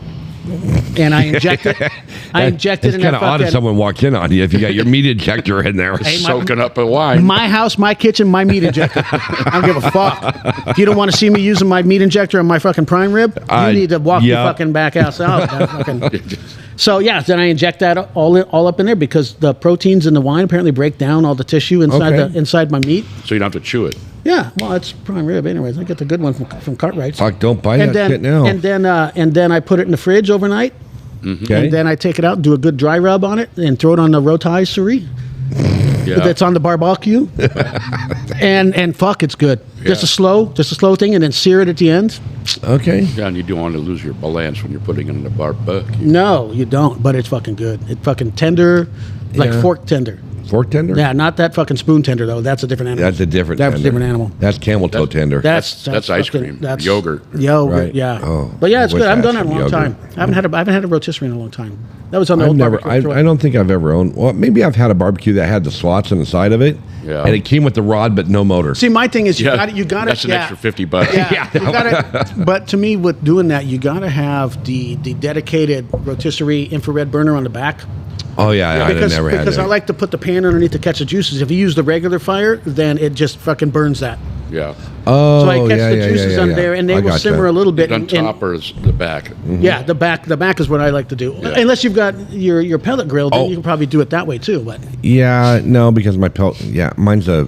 and I inject it. I inject it It's in kind that of odd if fucking. someone walks in on you if you got your meat injector in there. Soaking up a wine. My house, my kitchen, my meat injector. I don't give a fuck. If you don't want to see me using my meat injector on my fucking prime rib, you need to walk your fucking back ass out. That fucking- So then I inject that all up in there because the proteins in the wine apparently break down all the tissue inside my meat. So you don't have to chew it. Yeah, well, it's prime rib, anyways. I get the good one from Cartwright's. Fuck, don't buy that then, shit now. And then I put it in the fridge overnight. Okay. And then I take it out, do a good dry rub on it, and throw it on the rotisserie Yeah. that's on the barbecue. and fuck, it's good. Just a slow thing, and then sear it at the end. Okay. Yeah, and you don't want to lose your balance when you're putting it in the barbecue. No, you don't, but it's fucking good. It's fucking tender, like Yeah. fork tender. Fork tender? Yeah, not that fucking spoon tender though. That's a different animal. That's a different That's a tender. different animal. That's camel toe tender. That's ice fucking- cream. That's Yogurt. Yogurt, Right. yeah. Oh, But yeah, it's wish good. I haven't I done had that in a some long yogurt. time. I haven't had a rotisserie in a long time. That was on the I've old never. barbecue. I don't think I've ever owned. Well, maybe I've had a barbecue that had the slots on the side of it, Yeah. and it came with the rod but no motor. See, my thing is you got to. That's an extra $50. Yeah, you gotta, but to me, with doing that, you got to have the dedicated rotisserie infrared burner on the back. Oh yeah, I never had because that. I like to put the pan underneath to catch the juices. If you use the regular fire, then it just fucking burns that. Yeah. Oh, So I catch yeah, the yeah, juices yeah, on yeah. there, and they I will gotcha. simmer a little bit. On top or is the back? Yeah, the back. The back is what I like to do. Yeah. Unless you've got your pellet grill, then Oh. you can probably do it that way too. But Yeah, no, because my pellet. Yeah, mine's a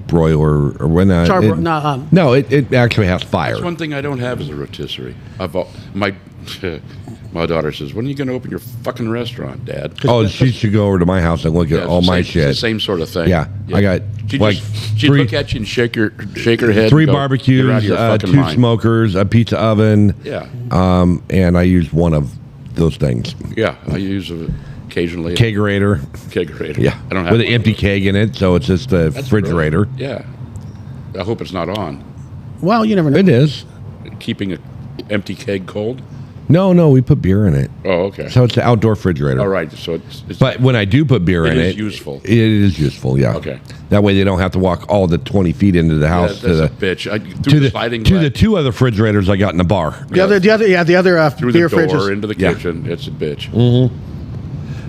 broiler or when no, it actually has fire. That's one thing I don't have is a rotisserie. My daughter says, "When are you going to open your fucking restaurant, Dad?" Oh, she should go over to my house and look at all my shit. It's the same sort of thing. Yeah, I got She'd like she'd look at you and shake her head. three and go, barbecues, "You're out of your fucking two mind." smokers, a pizza oven. Yeah. And I use one of those things. Yeah, I use occasionally Kegerator. Kegerator. Yeah, I don't have with an one of empty those. keg in it, so it's just a That's refrigerator. brilliant. Yeah. I hope it's not on. well, you never know. It is. Keeping an empty keg cold. No, we put beer in it. Oh, okay. So it's the outdoor refrigerator. All right. So it's But when I do put beer in is it, useful. It is useful, yeah. Okay. That way they don't have to walk all the 20 feet into the house that's to a the bitch. to the sliding to glass. the two other refrigerators I got in the bar. The other through beer the door fridges. into the Yeah. kitchen. It's a bitch.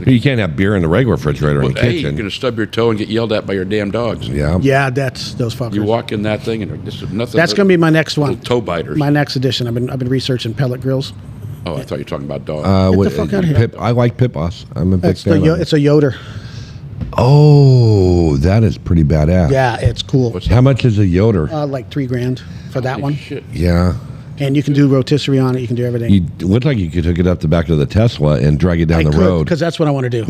You can't have beer in the regular refrigerator in the Hey, you're kitchen. gonna stub your toe and get yelled at by your damn dogs. Yeah. Yeah, that's those fuckers. You walk in that thing and there's nothing. That's going to be my next one. Little toe biters. My next edition. I've been researching pellet grills. Oh, I thought you were talking about dogs. Get the fuck outta here. I like Pit Boss. I'm a big It's fan of it. it's a Yoder. Oh, that is pretty badass. Yeah, it's cool. How much is a Yoder? Like $3,000 for that one. Shit. Yeah. And you can do rotisserie on it. You can do everything. You look like you could hook it up the back of the Tesla and drag it down the road. Because that's what I want to do.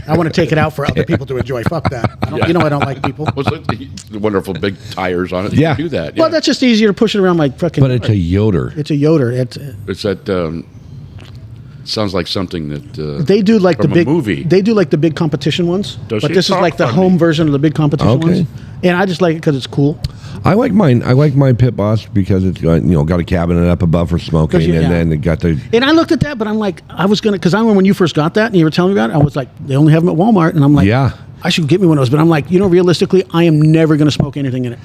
I want to take it out for other people to enjoy. Fuck that. You know I don't like people. What's the wonderful big tires on it? Yeah. You can do that. Well, that's just easier to push it around like fucking. But it's a Yoder. It's a Yoder. It's that. Sounds like something that they do like from the big a movie. They do like the big competition ones. Does but she? this is like the home version of the big competition ones. And I just like it because it's cool. I like mine. I like my Pit Boss because it's got got a cabinet up above for smoking, and then it got the. And I looked at that, but I'm like, I was gonna because I remember when you first got that and you were telling me about it. I was like, they only have them at Walmart, and I'm like, yeah, I should get me one of those. But I'm like, realistically, I am never gonna smoke anything in it.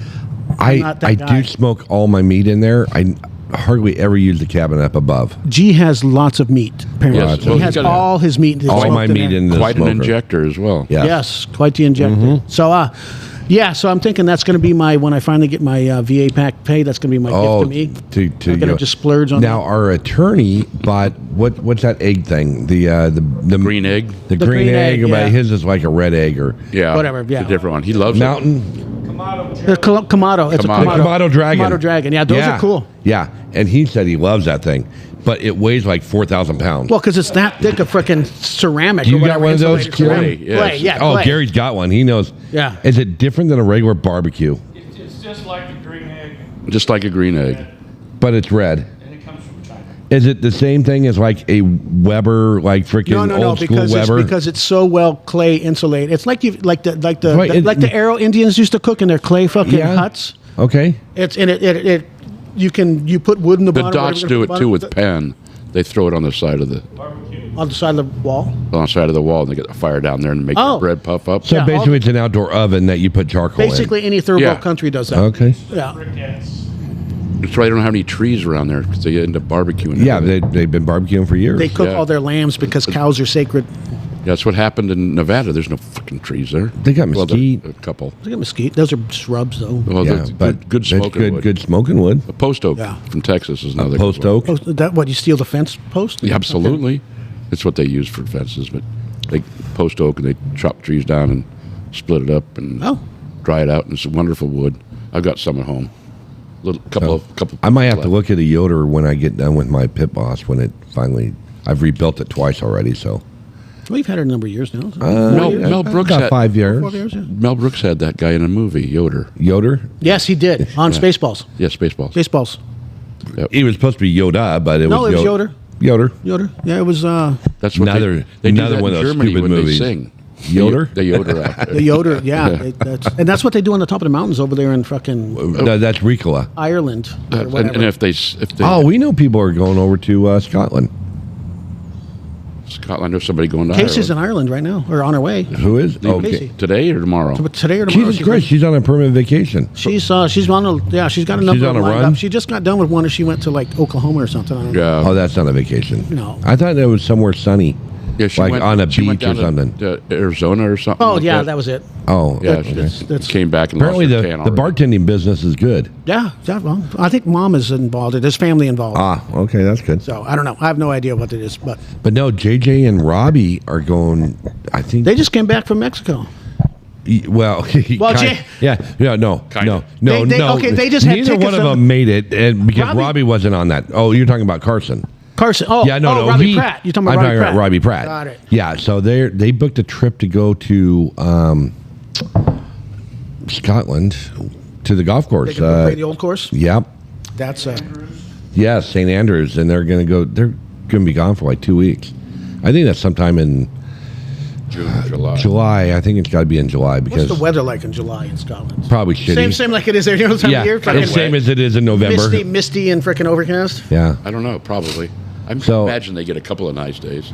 I do smoke all my meat in there. I hardly ever use the cabinet up above. G has lots of meat. Apparently, Yes, he has all his meat. All my meat in the quite smoker. an injector as well. Yeah. Yes, quite the injector. So, so I'm thinking that's going to be when I finally get my VA pack pay. That's going to be my gift to me. To I'm going to just splurge on now. that. Our attorney bought what's that egg thing? The green egg. The green egg. yeah. His is like a red egg or whatever. Yeah, it's a different one. He loves Mountain. The Kamado. It's a Kamado dragon. Kamado dragon. Yeah, those are cool. Yeah, and he said he loves that thing, but it weighs like 4,000 pounds. Well, because it's that thick of freaking ceramic. You or got whatever, one of those, insulated Gary? ceramic. Clay, yeah. Oh, clay. Gary's got one. He knows. Yeah. Is it different than a regular barbecue? It's just like a green egg. Just like a green egg. But it's red. And it comes from China. Is it the same thing as like a Weber, like freaking old school Weber? because it's so well clay insulated. It's like the Arrow Indians used to cook in their clay fucking huts. Okay. It's in it. You put wood in the The bottom. Dots do it too with pen. They throw it on the side of the wall. On the side of the wall, and they get the fire down there and make the bread puff up. So basically, it's an outdoor oven that you put charcoal in. Basically, any third world country does that. Okay. Yeah. That's why they don't have any trees around there because they end up barbecuing. Yeah, they've been barbecuing for years. They cook all their lambs because cows are sacred. Yeah, that's what happened in Nevada. There's no fucking trees there. They got mesquite. A couple. They got mesquite. Those are shrubs, though. Well, but good smoking wood. Good smoking wood. A post oak from Texas is another post good one. oak. That what you steal the fence post? Yeah, absolutely. It's what they use for fences, but they post oak and they chop trees down and split it up and dry it out, and it's wonderful wood. I've got some at home. Couple. I might have to look at a Yoder when I get done with my Pit Boss when it finally. I've rebuilt it twice already, so. Well, you've had it a number of years now. Mel Brooks about had 5 years. 4 years, yeah. Mel Brooks had that guy in a movie, Yoder. Yoder? Yes, he did on Spaceballs. Yeah, Spaceballs. Spaceballs. Yep. He was supposed to be Yoda, but it No, was it was Yoder. Yoder. Yoder. Yeah, it was. That's what Another they do another that one in of those Germany stupid when movies. they sing. Yoder? The Yoder out there. The Yoder, yeah. That's what they do on the top of the mountains over there in fucking That's Ricola. Ireland. Or And whatever. if they Oh, we know people are going over to Scotland. Scotland, or somebody going to Casey's Ireland. in Ireland right now, or on her way. Who is? Casey. Today or tomorrow? Today or tomorrow. Jesus Christ, she's on a permanent vacation. She's on a she's got a number She's on a lined run? up. She just got done with one, and she went to like Oklahoma or something. I don't know. Yeah. Oh, that's not a vacation. No. I thought that was somewhere sunny. Yeah, she like went, on a she went beach or down something. To Arizona or something. Oh like yeah, that was it. Oh, Yeah, okay. she came back and Apparently, lost the her tan already. bartending business is good. Yeah, well, I think Mom is involved. There's family involved. Ah, okay, that's good. So I don't know. I have no idea what it is, but But no, JJ and Robbie are going. I think they just came back from Mexico. Well, Well, yeah, no. They- okay, they just had neither one tickets of on- them made it, and because Robbie- Robbie wasn't on that. Oh, you're talking about Carson. Carson. Oh, Yeah, no, Robbie Pratt. You're talking about I'm Robbie talking Pratt. about Robbie Pratt. Got it. Yeah, so they booked a trip to go to Scotland to the golf course. They can go play the old course. Yep. That's Yeah, St. Andrews, and they're going to go. They're going to be gone for like 2 weeks. I think that's sometime in June, July. July. I think it's got to be in July because what's the weather like in July in Scotland? probably shitty. Same like it is there. You know, the time yeah, of year. it's same as it is in November. Misty, and freaking overcast. Yeah. I don't know, probably. I So- imagine they get a couple of nice days.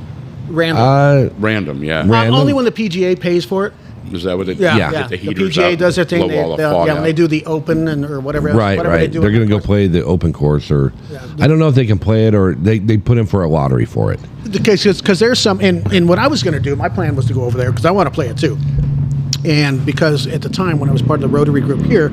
Random. Random, yeah. Only when the PGA pays for it. Is that what they Yeah. get the The heaters PGA out, does their thing. blow all the fog when out? they do the Open or whatever. Right, whatever right. They do They're going to go play the open course, or I don't know if they can play it, or they put in for a lottery for it. Because there's some, and what I was going to do, my plan was to go over there because I want to play it too. And because at the time when I was part of the Rotary group here,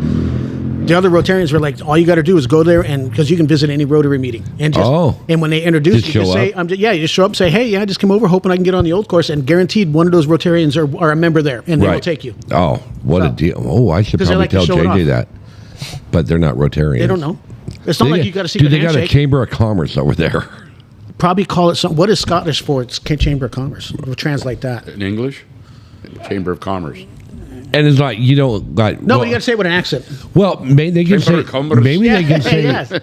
the other Rotarians were like, all you got to do is go there, and because you can visit any Rotary meeting. And just, and when they introduce Just you, just show say, up? you just show up and say, hey, yeah, I just came over hoping I can get on the old course, and guaranteed one of those Rotarians are a member there, and they will take you. Oh, what a deal! Oh, I should 'Cause they probably like to tell show it JJ off. that, but they're not Rotarians. They don't know. It's not like you got a secret Dude, they got a handshake. Chamber of Commerce over there. Probably call it something. What is Scottish for? It's Chamber of Commerce. We'll translate that. In English, Chamber of Commerce. And it's like you don't like. No, well, but you got to say it with an accent. Well, maybe they can Chamber say. of Commerce. Maybe they can say. Yes.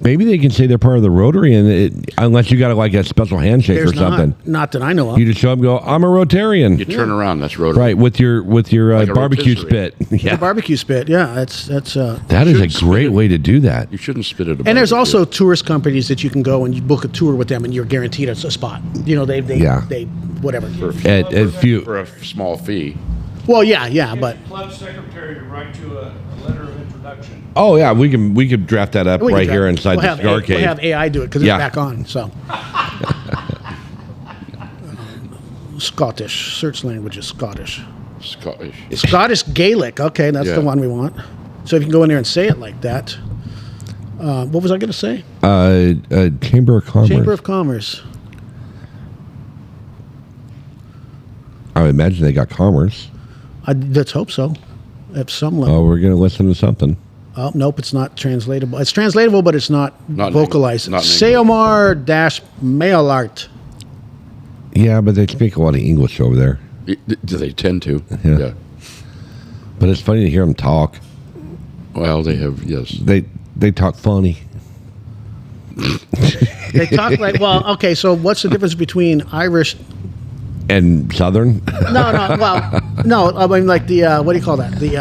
Maybe they can say they're part of the Rotary, and unless you got like a special handshake There's or something, not that I know of. you just show them, go, "I'm a Rotarian." You turn around. That's Rotary. Right, with your Like a barbecue rotisserie. spit. Yeah, The barbecue spit. Yeah, that's. that is a great way to do that. You shouldn't spit at a And there's barbecue. also tourist companies that you can go and you book a tour with them, and you're guaranteed a spot. You know, they whatever. At few, for a small fee. Well, yeah, but Club secretary to write to a letter of introduction. oh yeah, we could draft that up we can right try- here inside we'll the have Cigar Cave. We'll have AI do it because Yeah. it's back on. So Scottish search languages Scottish. Scottish Gaelic. Okay, that's Yeah. the one we want. So if you can go in there and say it like that. What was I going to say? Chamber of Commerce. Chamber of Commerce. I would imagine they got commerce. Let's hope so. At some level. Oh, we're gonna listen to something. Oh, nope, it's not translatable. It's translatable, but it's not Not in vocalized. English. Not in Seomar-Mailart. Yeah, but they speak a lot of English over there. Do they tend to? Yeah. But it's funny to hear them talk. Well, they have, yes. They talk funny. They talk like, well, okay, so what's the difference between Irish? And Southern. No, I mean like the, what do you call that? The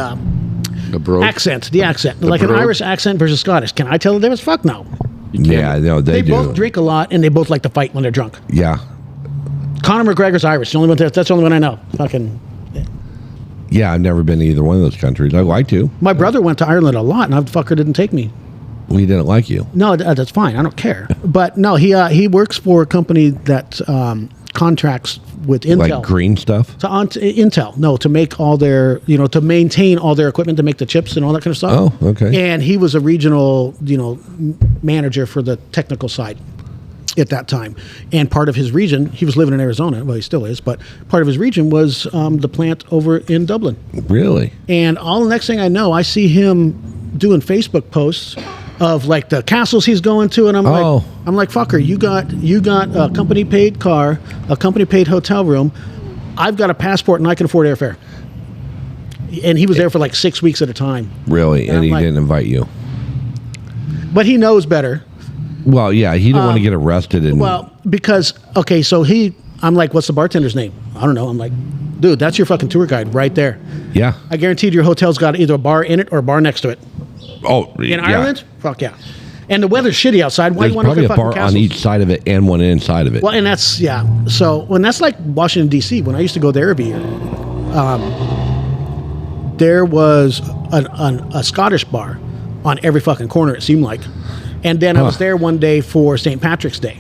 accent, the accent. Like an brogue? Irish accent versus Scottish. Can I tell the difference? Fuck no. Yeah, no, they do. both drink a lot and they both like to fight when they're drunk. Yeah. Conor McGregor's Irish. The only one that's the only one I know. Fucking. Yeah, I've never been to either one of those countries. I'd like to. My brother went to Ireland a lot, and that fucker didn't take me. We didn't like you. No, that's fine. I don't care. But no, he works for a company that contracts with Intel. Like green stuff? To Intel, no, to make all their, to maintain all their equipment, to make the chips and all that kind of stuff. Oh, okay. And he was a regional, manager for the technical side at that time. And part of his region, he was living in Arizona, well, he still is, but part of his region was the plant over in Dublin. Really? And all the next thing I know, I see him doing Facebook posts of like the castles he's going to, and I'm like, fucker, you got a company paid car, a company paid hotel room. I've got a passport and I can afford airfare. And he was there for like 6 weeks at a time. Really? And I'm he like- didn't invite you? But he knows better. Well, yeah, he didn't want to get arrested. And Well, because so I'm like, what's the bartender's name? I don't know. I'm like, dude, that's your fucking tour guide right there. yeah. I guarantee your hotel's got either a bar in it or a bar next to it. Oh, In Ireland, fuck yeah. And the weather's shitty outside. Why There's do you want to probably look a at fucking bar castles? on each side of it and one inside of it. Well, and that's So when that's like Washington D.C. When I used to go there every year, there was a Scottish bar on every fucking corner. It seemed like, and then I was there one day for St. Patrick's Day,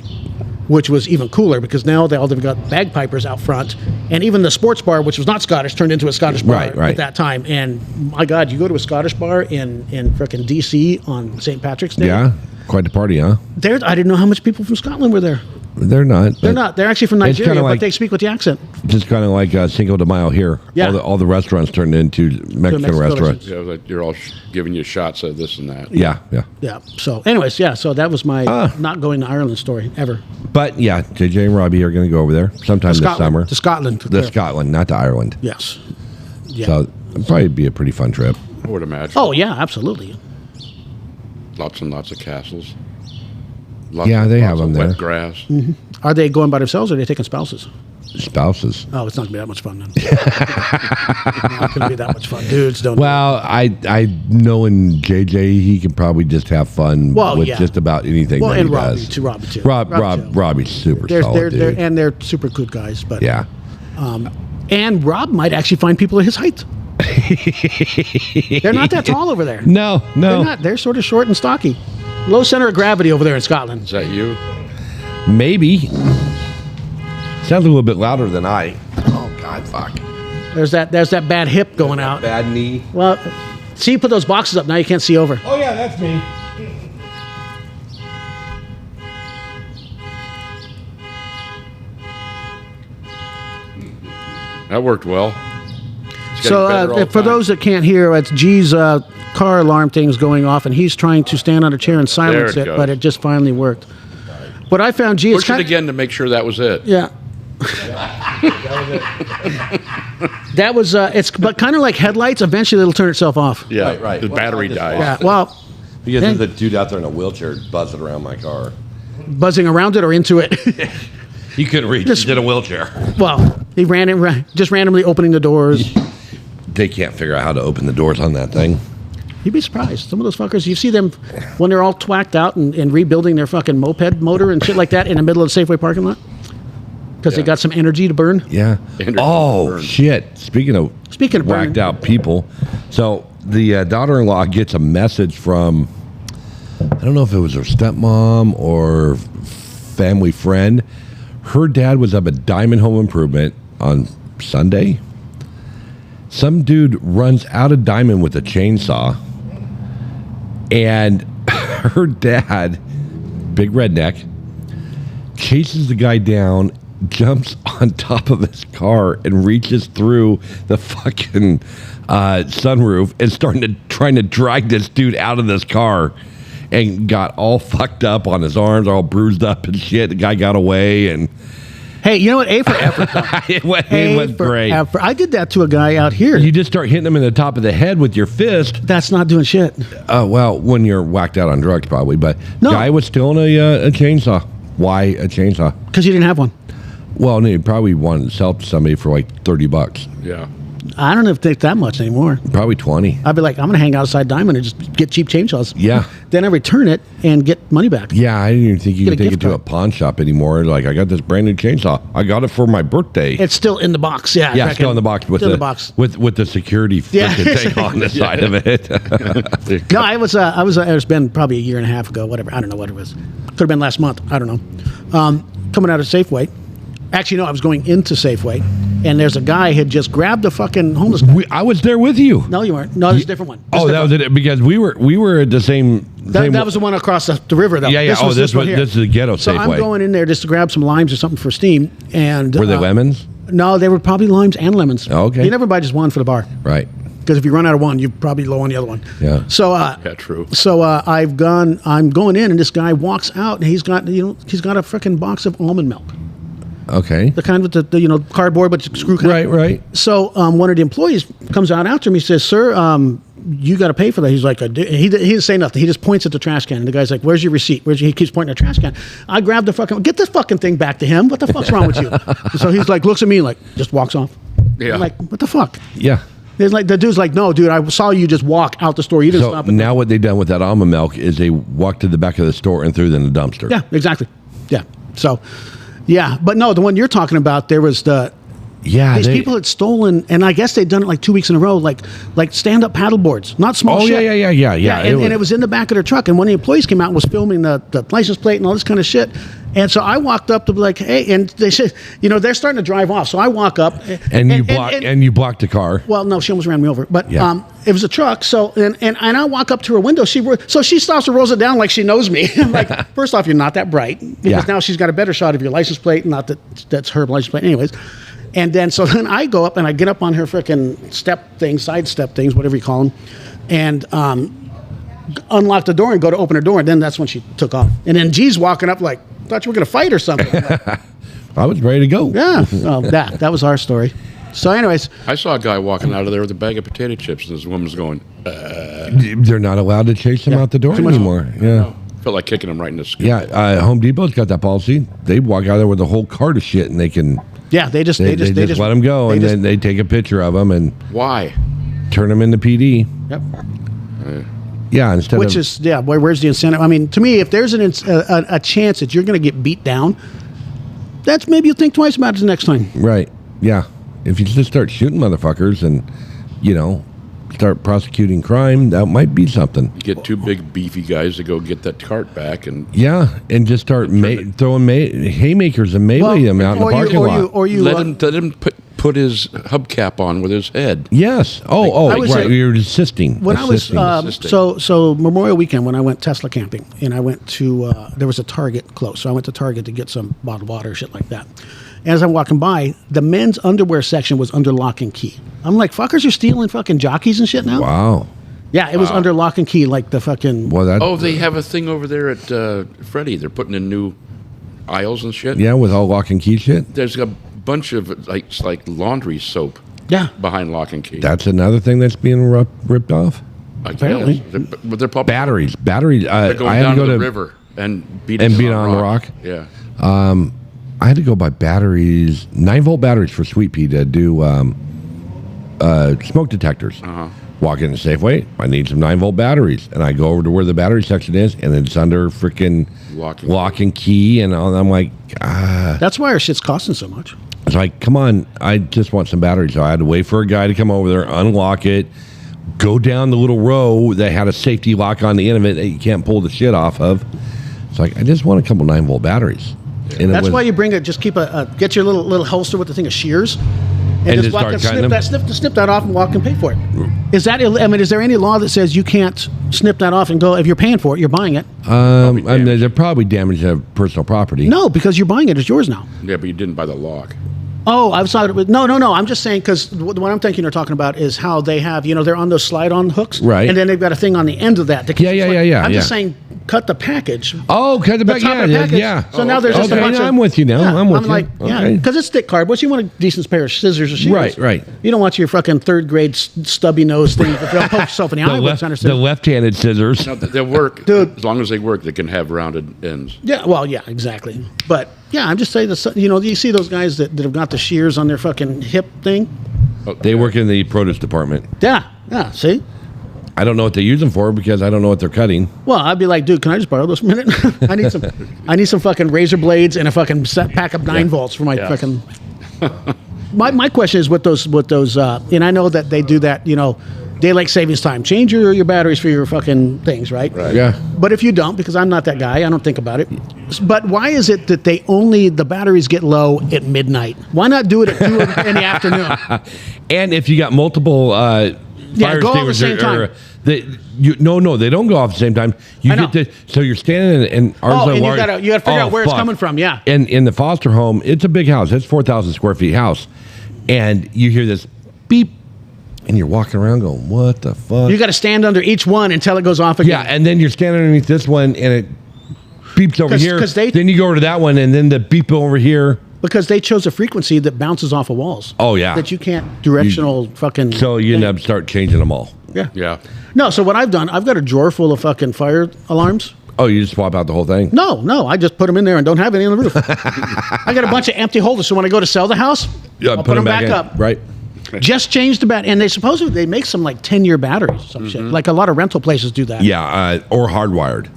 which was even cooler because now they've got bagpipers out front, and even the sports bar, which was not Scottish, turned into a Scottish bar Right. at that time. And my God, you go to a Scottish bar in frickin' D.C. on St. Patrick's Day. Yeah. Quite the party, huh? I didn't know how much people from Scotland were there. They're not. They're but not. They're actually from it's Nigeria, kinda but like- they speak with the accent. Just kind of like Cinco de Mayo here. Yeah. All the restaurants turned into Mexican Mexico restaurants. Yeah, like you're all giving you shots of this and that. Yeah, yeah. Yeah. So, anyways, so that was my not going to Ireland story ever. But yeah, JJ and Robbie are going to go over there sometime this summer. To Scotland. To Scotland, not to Ireland. Yes. Yeah. So it'll probably be a pretty fun trip. I would imagine. Oh yeah, absolutely. Lots and lots of castles. Yeah, they have them there. Wet grass. Mm-hmm. Are they going by themselves or are they taking spouses? Spouses. Oh, it's not gonna be that much fun then. Not gonna be that much fun. Dudes don't. Well, I know in JJ he can probably just have fun with just about anything Well, that and he Robbie does. too. Robbie too. Robbie's super They're, solid they're, dude. and they're super good guys. But Yeah. And Rob might actually find people at his height. They're not that tall over there. No. They're not. They're sort of short and stocky. Low center of gravity over there in Scotland. Is that you? Maybe. Sounds a little bit louder than I. Oh God, fuck. There's that bad hip going out. Bad knee. Well, see, you put those boxes up. Now you can't see over. Oh yeah, that's me. That worked well. So for those that can't hear, it's G's car alarm thing's going off, and he's trying to stand on a chair and silence it, but it just finally worked. But I found G. Push it again to make sure that was it. Yeah. That was it's but kind of like headlights. Eventually, it'll turn itself off. Yeah, right. The battery dies. Yeah. Well, because there's a dude out there in a wheelchair buzzing around my car. Buzzing around it or into it. He couldn't reach. He's in a wheelchair. Well, he ran it just randomly opening the doors. They can't figure out how to open the doors on that thing. You'd be surprised. Some of those fuckers, you see them when they're all twacked out and rebuilding their fucking moped motor and shit like that in the middle of the Safeway parking lot because they got some energy to burn. Yeah. Shit. Speaking of whacked out people, so the daughter-in-law gets a message from, I don't know if it was her stepmom or family friend. Her dad was up at Diamond Home Improvement on Sunday. Some dude runs out of Diamond with a chainsaw, and her dad, big redneck, chases the guy down, jumps on top of his car, and reaches through the fucking sunroof and trying to drag this dude out of this car, and got all fucked up on his arms, all bruised up and shit. The guy got away, and hey, you know what? A for effort. it was great. Effort. I did that to a guy out here. You just start hitting him in the top of the head with your fist. That's not doing shit. Well, when you're whacked out on drugs, probably. But guy was stealing a chainsaw. Why a chainsaw? Because you didn't have one. Well, no, he probably wanted to sell it to somebody for like $30. Yeah. I don't know if it takes that much anymore. Probably 20. I'd be like, I'm going to hang outside Diamond and just get cheap chainsaws. Yeah. Then I return it and get money back. Yeah, I didn't even think you could take it to a pawn shop anymore. Like, I got this brand new chainsaw. I got it for my birthday. It's still in the box. Yeah. Yeah, still in the box with with the security thing on the side of it. No, it was been probably a year and a half ago, whatever. I don't know what it was. Could have been last month. I don't know. Coming out of Safeway. Actually, no, I was going into Safeway, and there's a guy had just grabbed a fucking homeless guy. I was there with you. No, you weren't. No, there's a different one. That was it. Because we were at the same. That was the one across the river, though. Yeah. This is the ghetto Safeway. So I'm going in there just to grab some limes or something for steam. And were they lemons? No, they were probably limes and lemons. Oh, okay. You never buy just one for the bar, right? Because if you run out of one, you're probably low on the other one. Yeah. So yeah, true. So I'm going in, and this guy walks out, and he's got a freaking box of almond milk. Okay. The kind with the cardboard but screw kind. Right. So one of the employees comes out after me, says, "Sir, you got to pay for that." He's like, he didn't say nothing. He just points at the trash can, and the guy's like, "Where's your receipt?" He keeps pointing at the trash can. I grab the fucking, get this fucking thing back to him. What the fuck's wrong with you? So he's like, looks at me like, just walks off. Yeah. I'm like, what the fuck? Yeah. It's like the dude's like, "No, dude, I saw you just walk out the store. You didn't stop." Now what they've done with that almond milk is they walked to the back of the store and threw it in the dumpster. Yeah, exactly. Yeah. So. Yeah, but no, the one you're talking about, there was these people had stolen, and I guess they'd done it like 2 weeks in a row, like stand-up paddle boards, not small shit. Yeah. And it was in the back of their truck, and one of the employees came out and was filming the license plate and all this kind of shit. And so I walked up to be like, "Hey," and they said, they're starting to drive off. So I walk up, and you blocked the car. Well, no, she almost ran me over, but it was a truck. So and I walk up to her window. So she stops and rolls it down like she knows me. I'm like, first off, you're not that bright, because now she's got a better shot of your license plate. Not that that's her license plate, anyways. And then I go up and I get up on her freaking side step things, whatever you call them, and unlock the door and go to open her door. And then that's when she took off. And then G's walking up like, thought you were going to fight or something. I was ready to go. Yeah. Well, that was our story. So anyways. I saw a guy walking out of there with a bag of potato chips, and this woman's going, They're not allowed to chase them out the door anymore. Yeah. Felt like kicking them right in the skin. Yeah. Home Depot's got that policy. They walk out there with a whole cart of shit, and they can... Yeah, they just let them go, and then they take a picture of them and why turn them into PD. Yep. Yeah, where's the incentive? I mean, to me, if there's a chance that you're going to get beat down, that's maybe you think twice about it the next time. Right. Yeah. If you just start shooting motherfuckers and start prosecuting crime, that might be something. You get two big beefy guys to go get that cart back, and and just start throwing haymakers and melee them out in the parking lot. Or you let him put his hubcap on with his head. Yes. Right. You're assisting. When I was so Memorial Weekend, when I went Tesla camping, and I went to there was a Target close, so I went to Target to get some bottled water, shit like that. And as I'm walking by, the men's underwear section was under lock and key. I'm like, fuckers are stealing fucking jockeys and shit now? Wow. Yeah, it was under lock and key, like the fucking... Oh, they have a thing over there at Freddie. They're putting in new aisles and shit. Yeah, with all lock and key shit. There's a bunch of like laundry soap. Yeah. Behind lock and key. That's another thing that's being ripped off. Apparently. But they're probably batteries. They're going I had down to go to the to river and beat on the rock. Yeah. I had to go buy batteries, 9-volt batteries for Sweet Pea to do smoke detectors. Walk in the Safeway, I need some 9-volt batteries. And I go over to where the battery section is, and it's under freaking lock and key. And I'm like, That's why our shit's costing so much. It's like, come on, I just want some batteries. So I had to wait for a guy to come over there, unlock it, go down the little row that had a safety lock on the end of it that you can't pull the shit off of. It's like, I just want a couple 9-volt batteries. And that's why you bring it. Just keep get your little holster with the thing of shears, and just walk and snip that off and walk and pay for it. Is that? I mean, is there any law that says you can't snip that off and go? If you're paying for it, you're buying it. I mean, they're probably damaging personal property. No, because you're buying it. It's yours now. Yeah, but you didn't buy the lock. Oh, I was talking about, no. I'm just saying, because what I'm thinking you're talking about is how they have, they're on those slide-on hooks. Right. And then they've got a thing on the end of that. Yeah. I'm just saying, cut the package. Oh, cut the package. Yeah. So now there's just a bunch of... I'm with you now. Yeah, I'm with you. like, yeah, because it's thick cardboard. You want a decent pair of scissors or shears. Right. You don't want your fucking third-grade stubby nose thing. If you'll poke yourself in the eye, the left-handed scissors. No, they'll work. Dude. As long as they work, they can have rounded ends. Yeah, well, yeah, exactly. But... yeah, I'm just saying that, you see those guys that have got the shears on their fucking hip thing? They work in the produce department. Yeah, see? I don't know what they use them for because I don't know what they're cutting. Well, I'd be like, dude, can I just borrow those for a minute? I need some fucking razor blades and a fucking pack of 9 volts for my fucking... my question is with those, and I know that they do that, daylight savings time. Change your batteries for your fucking things, right? Yeah. But if you don't, because I'm not that guy, I don't think about it. But why is it that the batteries get low at midnight? Why not do it at 2 in the afternoon? And if you got multiple fire go all at the same time. they don't go off at the same time. So you're standing and ours and you got to figure out where it's coming from. Yeah. And in the foster home, it's a big house. It's 4,000 square feet house, and you hear this beep. And you're walking around going, what the fuck? You got to stand under each one until it goes off again. Yeah, and then you're standing underneath this one, and it beeps over here. Then you go over to that one, and then the beep over here. Because they chose a frequency that bounces off of walls. Oh, yeah. That you can't fucking... So you end up start changing them all. Yeah. No, so what I've done, I've got a drawer full of fucking fire alarms. Oh, you just swap out the whole thing? No, I just put them in there and don't have any on the roof. I got a bunch of empty holders, so when I go to sell the house, I'll put them back up. Right. Just change the battery, and they make some like 10-year batteries, some shit. Like a lot of rental places do that. Yeah, or hardwired.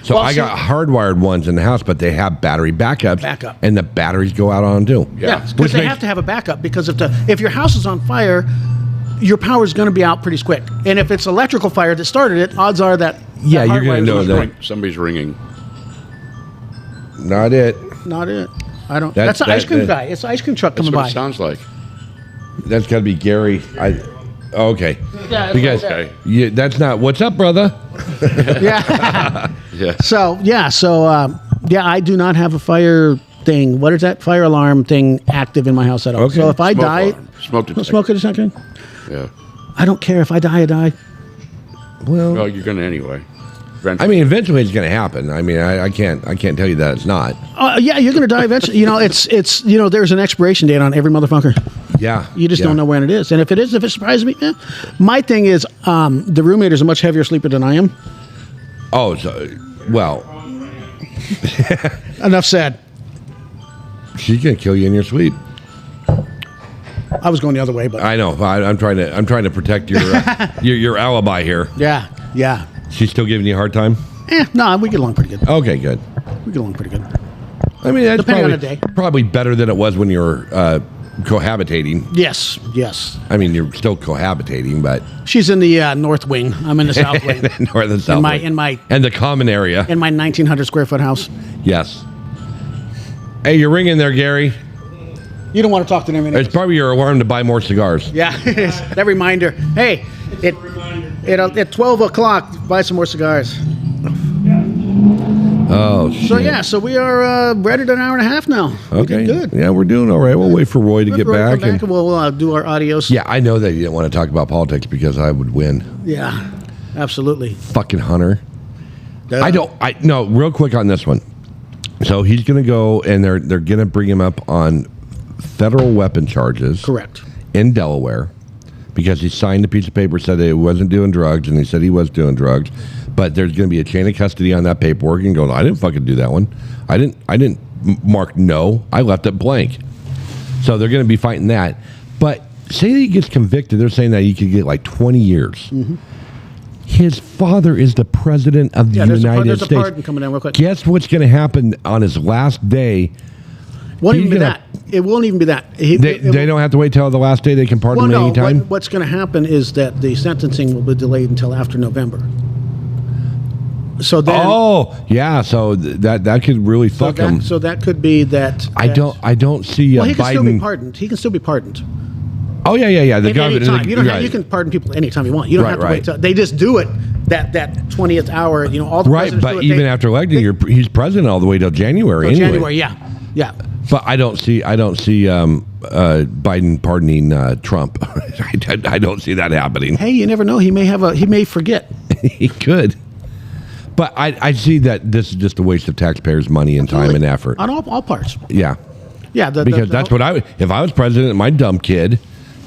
So I got hardwired ones in the house, but they have battery backups. And the batteries go out on them too. Yeah, because they have to have a backup, because if your house is on fire, your power is going to be out pretty quick. And if it's electrical fire that started it, odds are that you're going to know that somebody's ringing. Not it. I don't. That's the ice cream guy. It's the ice cream truck coming by. That's what it sounds like. That's got to be Gary. Okay. Yeah, because that's not. What's up, brother? Yeah. So I do not have a fire thing. What is that fire alarm thing active in my house at all? Okay. So if I die, smoke detector. Yeah. I don't care if I die. I die. Well, you're gonna anyway. I mean, eventually it's going to happen. I mean, I can't tell you that it's not. Yeah, you're going to die eventually. It's there's an expiration date on every motherfucker. Yeah. You just don't know when it is. And if it surprises me, my thing is, the roommate is a much heavier sleeper than I am. Oh, well. Enough said. She's going to kill you in your sleep. I was going the other way, but I know. I'm trying to protect your your alibi here. Yeah. She's still giving you a hard time? No, we get along pretty good. Okay, good. We get along pretty good. I mean, that's depending on the day. Probably better than it was when you were cohabitating. Yes. I mean, you're still cohabitating, but she's in the north wing. I'm in the south wing. North and south wing. And the common area. In my 1,900 square foot house. Yes. Hey, you're ringing there, Gary. You don't want to talk to them anymore. It's probably your alarm to buy more cigars. Yeah, it is. That reminder. Hey, at 12 o'clock, buy some more cigars. Oh, shit. So yeah, so we are right at an hour and a half now. We Okay. did good. Yeah, we're doing all right. We'll wait for Roy to get back. And we'll do our adios. Yeah, I know that you didn't want to talk about politics because I would win. Yeah, absolutely. Fucking Hunter. No, real quick on this one. So he's going to go and they're going to bring him up on federal weapon charges. Correct. In Delaware because he signed a piece of paper said that he wasn't doing drugs and he said he was doing drugs. But there's going to be a chain of custody on that paperwork and go, I didn't fucking do that one. I didn't mark no. I left it blank. So they're going to be fighting that. But say that he gets convicted, they're saying that he could get like 20 years. Mm-hmm. His father is the president of the United there's States. a pardon coming down real quick. Guess what's going to happen on his last day? Won't even be that. It won't even be that. They don't have to wait till the last day. They can pardon him anytime. What's going to happen is that the sentencing will be delayed until after November. So then, so that could really fuck him. So that could be that. I don't see. Well, he can Biden. still be pardoned. He can still be pardoned. Oh yeah. The government. Anytime. You can pardon people anytime you want. You don't have to wait till they just do it that 20th hour. All the right. But even after electing, he's president all the way till January. Anyway. January, yeah. But I don't see Biden pardoning Trump. I don't see that happening. Hey, you never know. He may forget. He could. But I see that this is just a waste of taxpayers' money and time and effort. On all parts. Yeah. Yeah. Because that's what if I was president and my dumb kid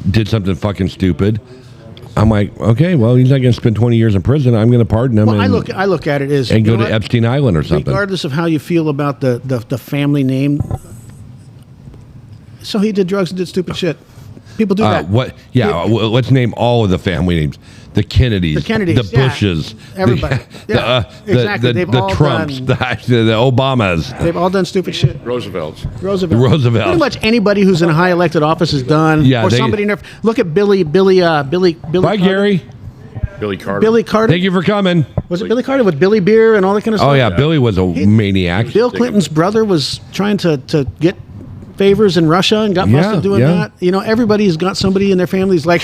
did something fucking stupid, I'm like, okay, well, he's not going to spend 20 years in prison. I'm going to pardon him. Well, I look at it as and go to Epstein Island or something. Regardless of how you feel about the family name. So he did drugs and did stupid shit. People do that. Let's name all of the family names. The Kennedys, the Bushes, everybody. Exactly. The Trumps, the Obamas. They've all done stupid shit. Roosevelt's. Pretty much anybody who's in a high elected office has done. Yeah, or somebody in there. Look at Billy. Bye, Carter. Gary. Billy Carter. Billy Carter. Thank you for coming. Was it Billy Carter with Billy Beer and all that kind of stuff? Oh yeah, Billy was a maniac. Bill Clinton's brother was trying to get favors in Russia and got busted doing that. Everybody's got somebody in their family's like,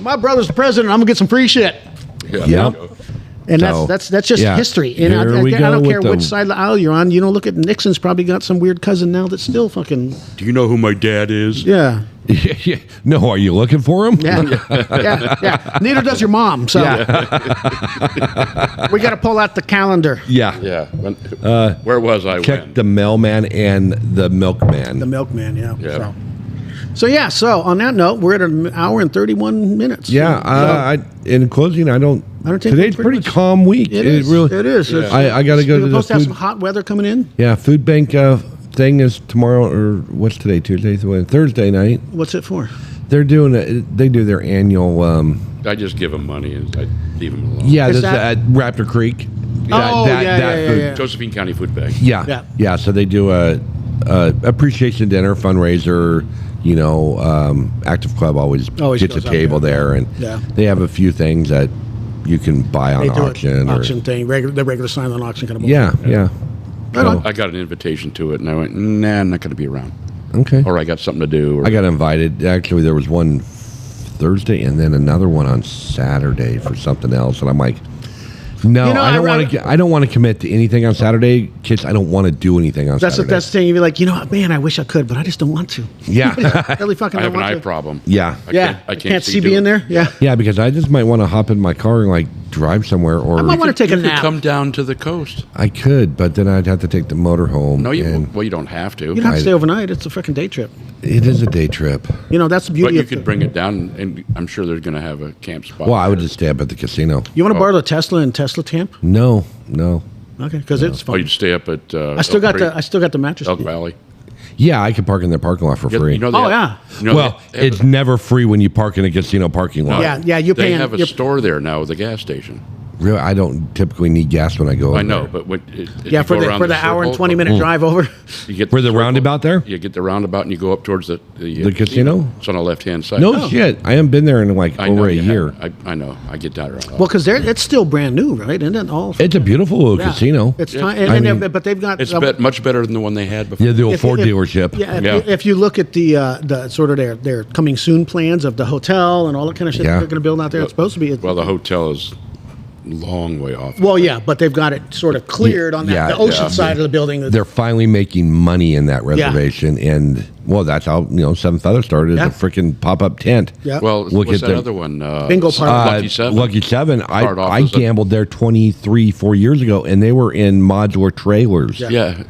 my brother's the president. I'm gonna get some free shit. Yeah. And that's just history. And I don't care which side of the aisle you're on. Look at Nixon's probably got some weird cousin now that's still fucking. Do you know who my dad is? Yeah. No, are you looking for him? Yeah. Neither does your mom. So we got to pull out the calendar. Yeah. Where was I? Check the mailman and the milkman. The milkman, yeah. So on that note, we're at an hour and 31 minutes. Yeah. In closing, today's a pretty calm week. It is. It is. Yeah. I got to go to the supposed to have some hot weather coming in. Yeah, food bank thing is tomorrow, or what's today? Thursday night. What's it for? They do their annual. I just give them money and I leave them alone. Yeah, this at Raptor Creek. Yeah. Josephine County Food Bank. Yeah. So they do a appreciation dinner fundraiser. Active Club always gets a table there, and they have a few things that you can buy on auction. Auction thing, the regular silent auction kind of. Yeah. So, I got an invitation to it, and I went, nah, I'm not going to be around. Okay. Or I got something to do. I got invited. Actually, there was one Thursday and then another one on Saturday for something else, and I'm like, no, I don't want to commit to anything on Saturday. Kids, I don't want to do anything on Saturday. That's the thing. You'd be like, man, I wish I could, but I just don't want to. Yeah. Really fucking I don't have want an to. eye problem. Yeah. I can't see being there. Yeah. Yeah, because I just might want to hop in my car and drive somewhere, or I might want to take a nap. Come down to the coast. I could, but then I'd have to take the motor home. No, you don't have to. You don't have to stay overnight. It's a freaking day trip. It is a day trip. That's the beauty. But you could bring it down, and I'm sure they're going to have a camp spot. Well, I would just stay up at the casino. You want to borrow the Tesla and Tesla camp? No. Okay, because it's fun. Oh, you'd stay up at. I still got the mattress. Elk Valley. Yeah, I could park in their parking lot for free. It's never free when you park in a casino parking lot. Yeah, you're paying. They have a store there now with a gas station. Really, I don't typically need gas when I go over. I know, there. but for the hour and 20-minute drive over. You get for the roundabout there. You get the roundabout and you go up towards the casino. It's on the left-hand side. No shit, I haven't been there in over a year. I know. I get that around. Well, because it's still brand new, right? Isn't it all? It's a beautiful little casino. It's but they've got. It's much better than the one they had before. Yeah, the old Ford dealership. Yeah, if you look at the sort of their coming soon plans of the hotel and all that kind of shit they're going to build out there, it's supposed to be. Well, the hotel is long way off. Well, yeah, but they've got it sort of cleared on the ocean side of the building. They're finally making money in that reservation, and that's how Seven Feathers started as a freaking pop-up tent. Yeah. Well, what's that other one? Bingo Park. Lucky Seven. Lucky Seven. I gambled there 4 years ago, and they were in modular trailers. Yeah.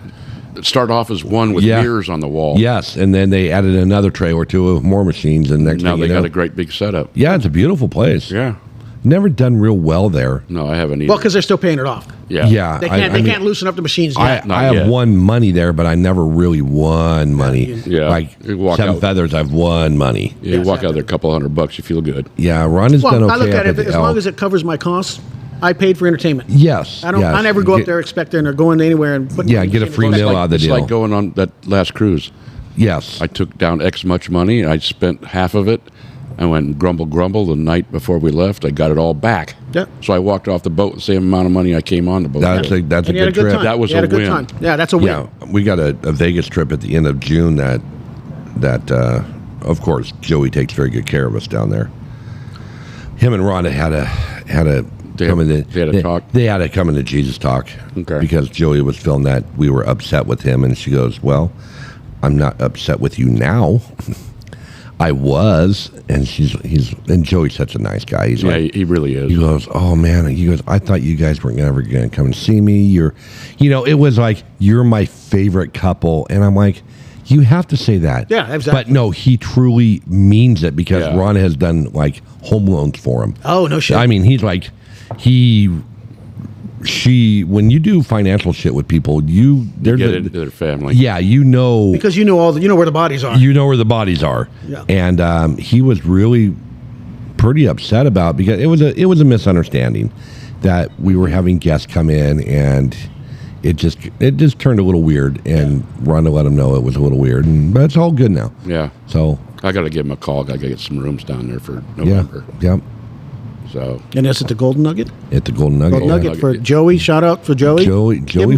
It started off as one with mirrors on the wall. Yes, and then they added another trailer to it with more machines, and next now thing they you got know, a great big setup. Yeah, it's a beautiful place. Yeah. Never done real well there. No, I haven't either. Well, because they're still paying it off. Yeah. Yeah. They can't loosen up the machines yet. I have won money there, but I never really won money. Yeah. Like You walk Seven out- Feathers, I've won money. Yeah, you walk out there a couple $100, you feel good. Yeah, Ron has done okay. I look at up it, as Elk. long as it covers my costs, I paid for entertainment. Yes. I never go up there expecting or going anywhere and putting get a free meal out of the It's deal. like going on that last cruise. Yes. I took down X much money, and I spent half of it. I went and grumble the night before we left. I got it all back. Yeah. So I walked off the boat the same amount of money I came on the boat. That's a And you had good trip. time. That was You had a good win. time. Yeah, that's a win. Yeah, we got a Vegas trip at the end of June that of course Joey takes very good care of us down there. Him and Ron had a They had a talk? They had a coming to Jesus talk. Okay. Because Joey was feeling that we were upset with him, and she goes, "Well, I'm not upset with you now." I was, and and Joey's such a nice guy. He's he really is. He goes, "Oh man," he goes, "I thought you guys weren't ever going to come and see me. It was like you're my favorite couple," and I'm like, "You have to say that." Yeah, exactly. But no, he truly means it because Ron has done like home loans for him. Oh, no shit. I mean, he's like, when you do financial shit with people, You get into their family. Yeah, Because you know where the bodies are. you know where the bodies are. Yeah. And he was really pretty upset about because it was a misunderstanding that we were having guests come in, and it just turned a little weird, and Rhonda let him know it was a little weird, but it's all good now. Yeah. So I got to give him a call. I got to get some rooms down there for November. Yeah. So. And is it the Golden Nugget? At the Golden Nugget. Golden Nugget for Joey. Shout out for Joey.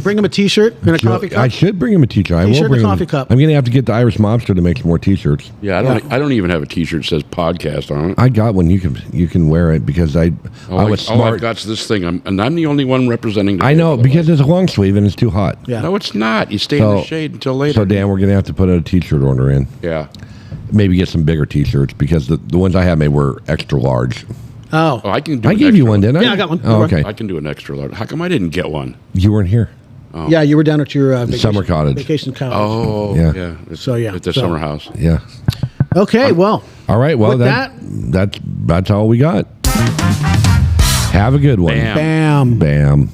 Bring him a T-shirt and a coffee cup. I should bring him a T-shirt. I will T-shirt bring and a him. coffee cup. I'm going to have to get the Irish Mobster to make some more T-shirts. Yeah, I don't even have a T-shirt that says podcast on it. I got one. You can wear it because I was smart. All I've got's this thing, and I'm the only one representing. I know because it's a long sleeve and it's too hot. Yeah. No, it's not. You stay in the shade until later. So Dan, we're going to have to put a T-shirt order in. Yeah. Maybe get some bigger T-shirts because the ones I had made were extra large. Oh, I can. Do I an gave you extra one, didn't I? Yeah, I got one. Oh, okay. I can do an extra large. How come I didn't get one? You weren't here. Oh. Yeah, you were down at your summer cottage. Vacation cottage. Oh, Yeah. yeah. So, yeah. At the So- summer house. Yeah. Okay, well. All right. Well, With that's all we got. Have a good one. Bam. Bam. Bam.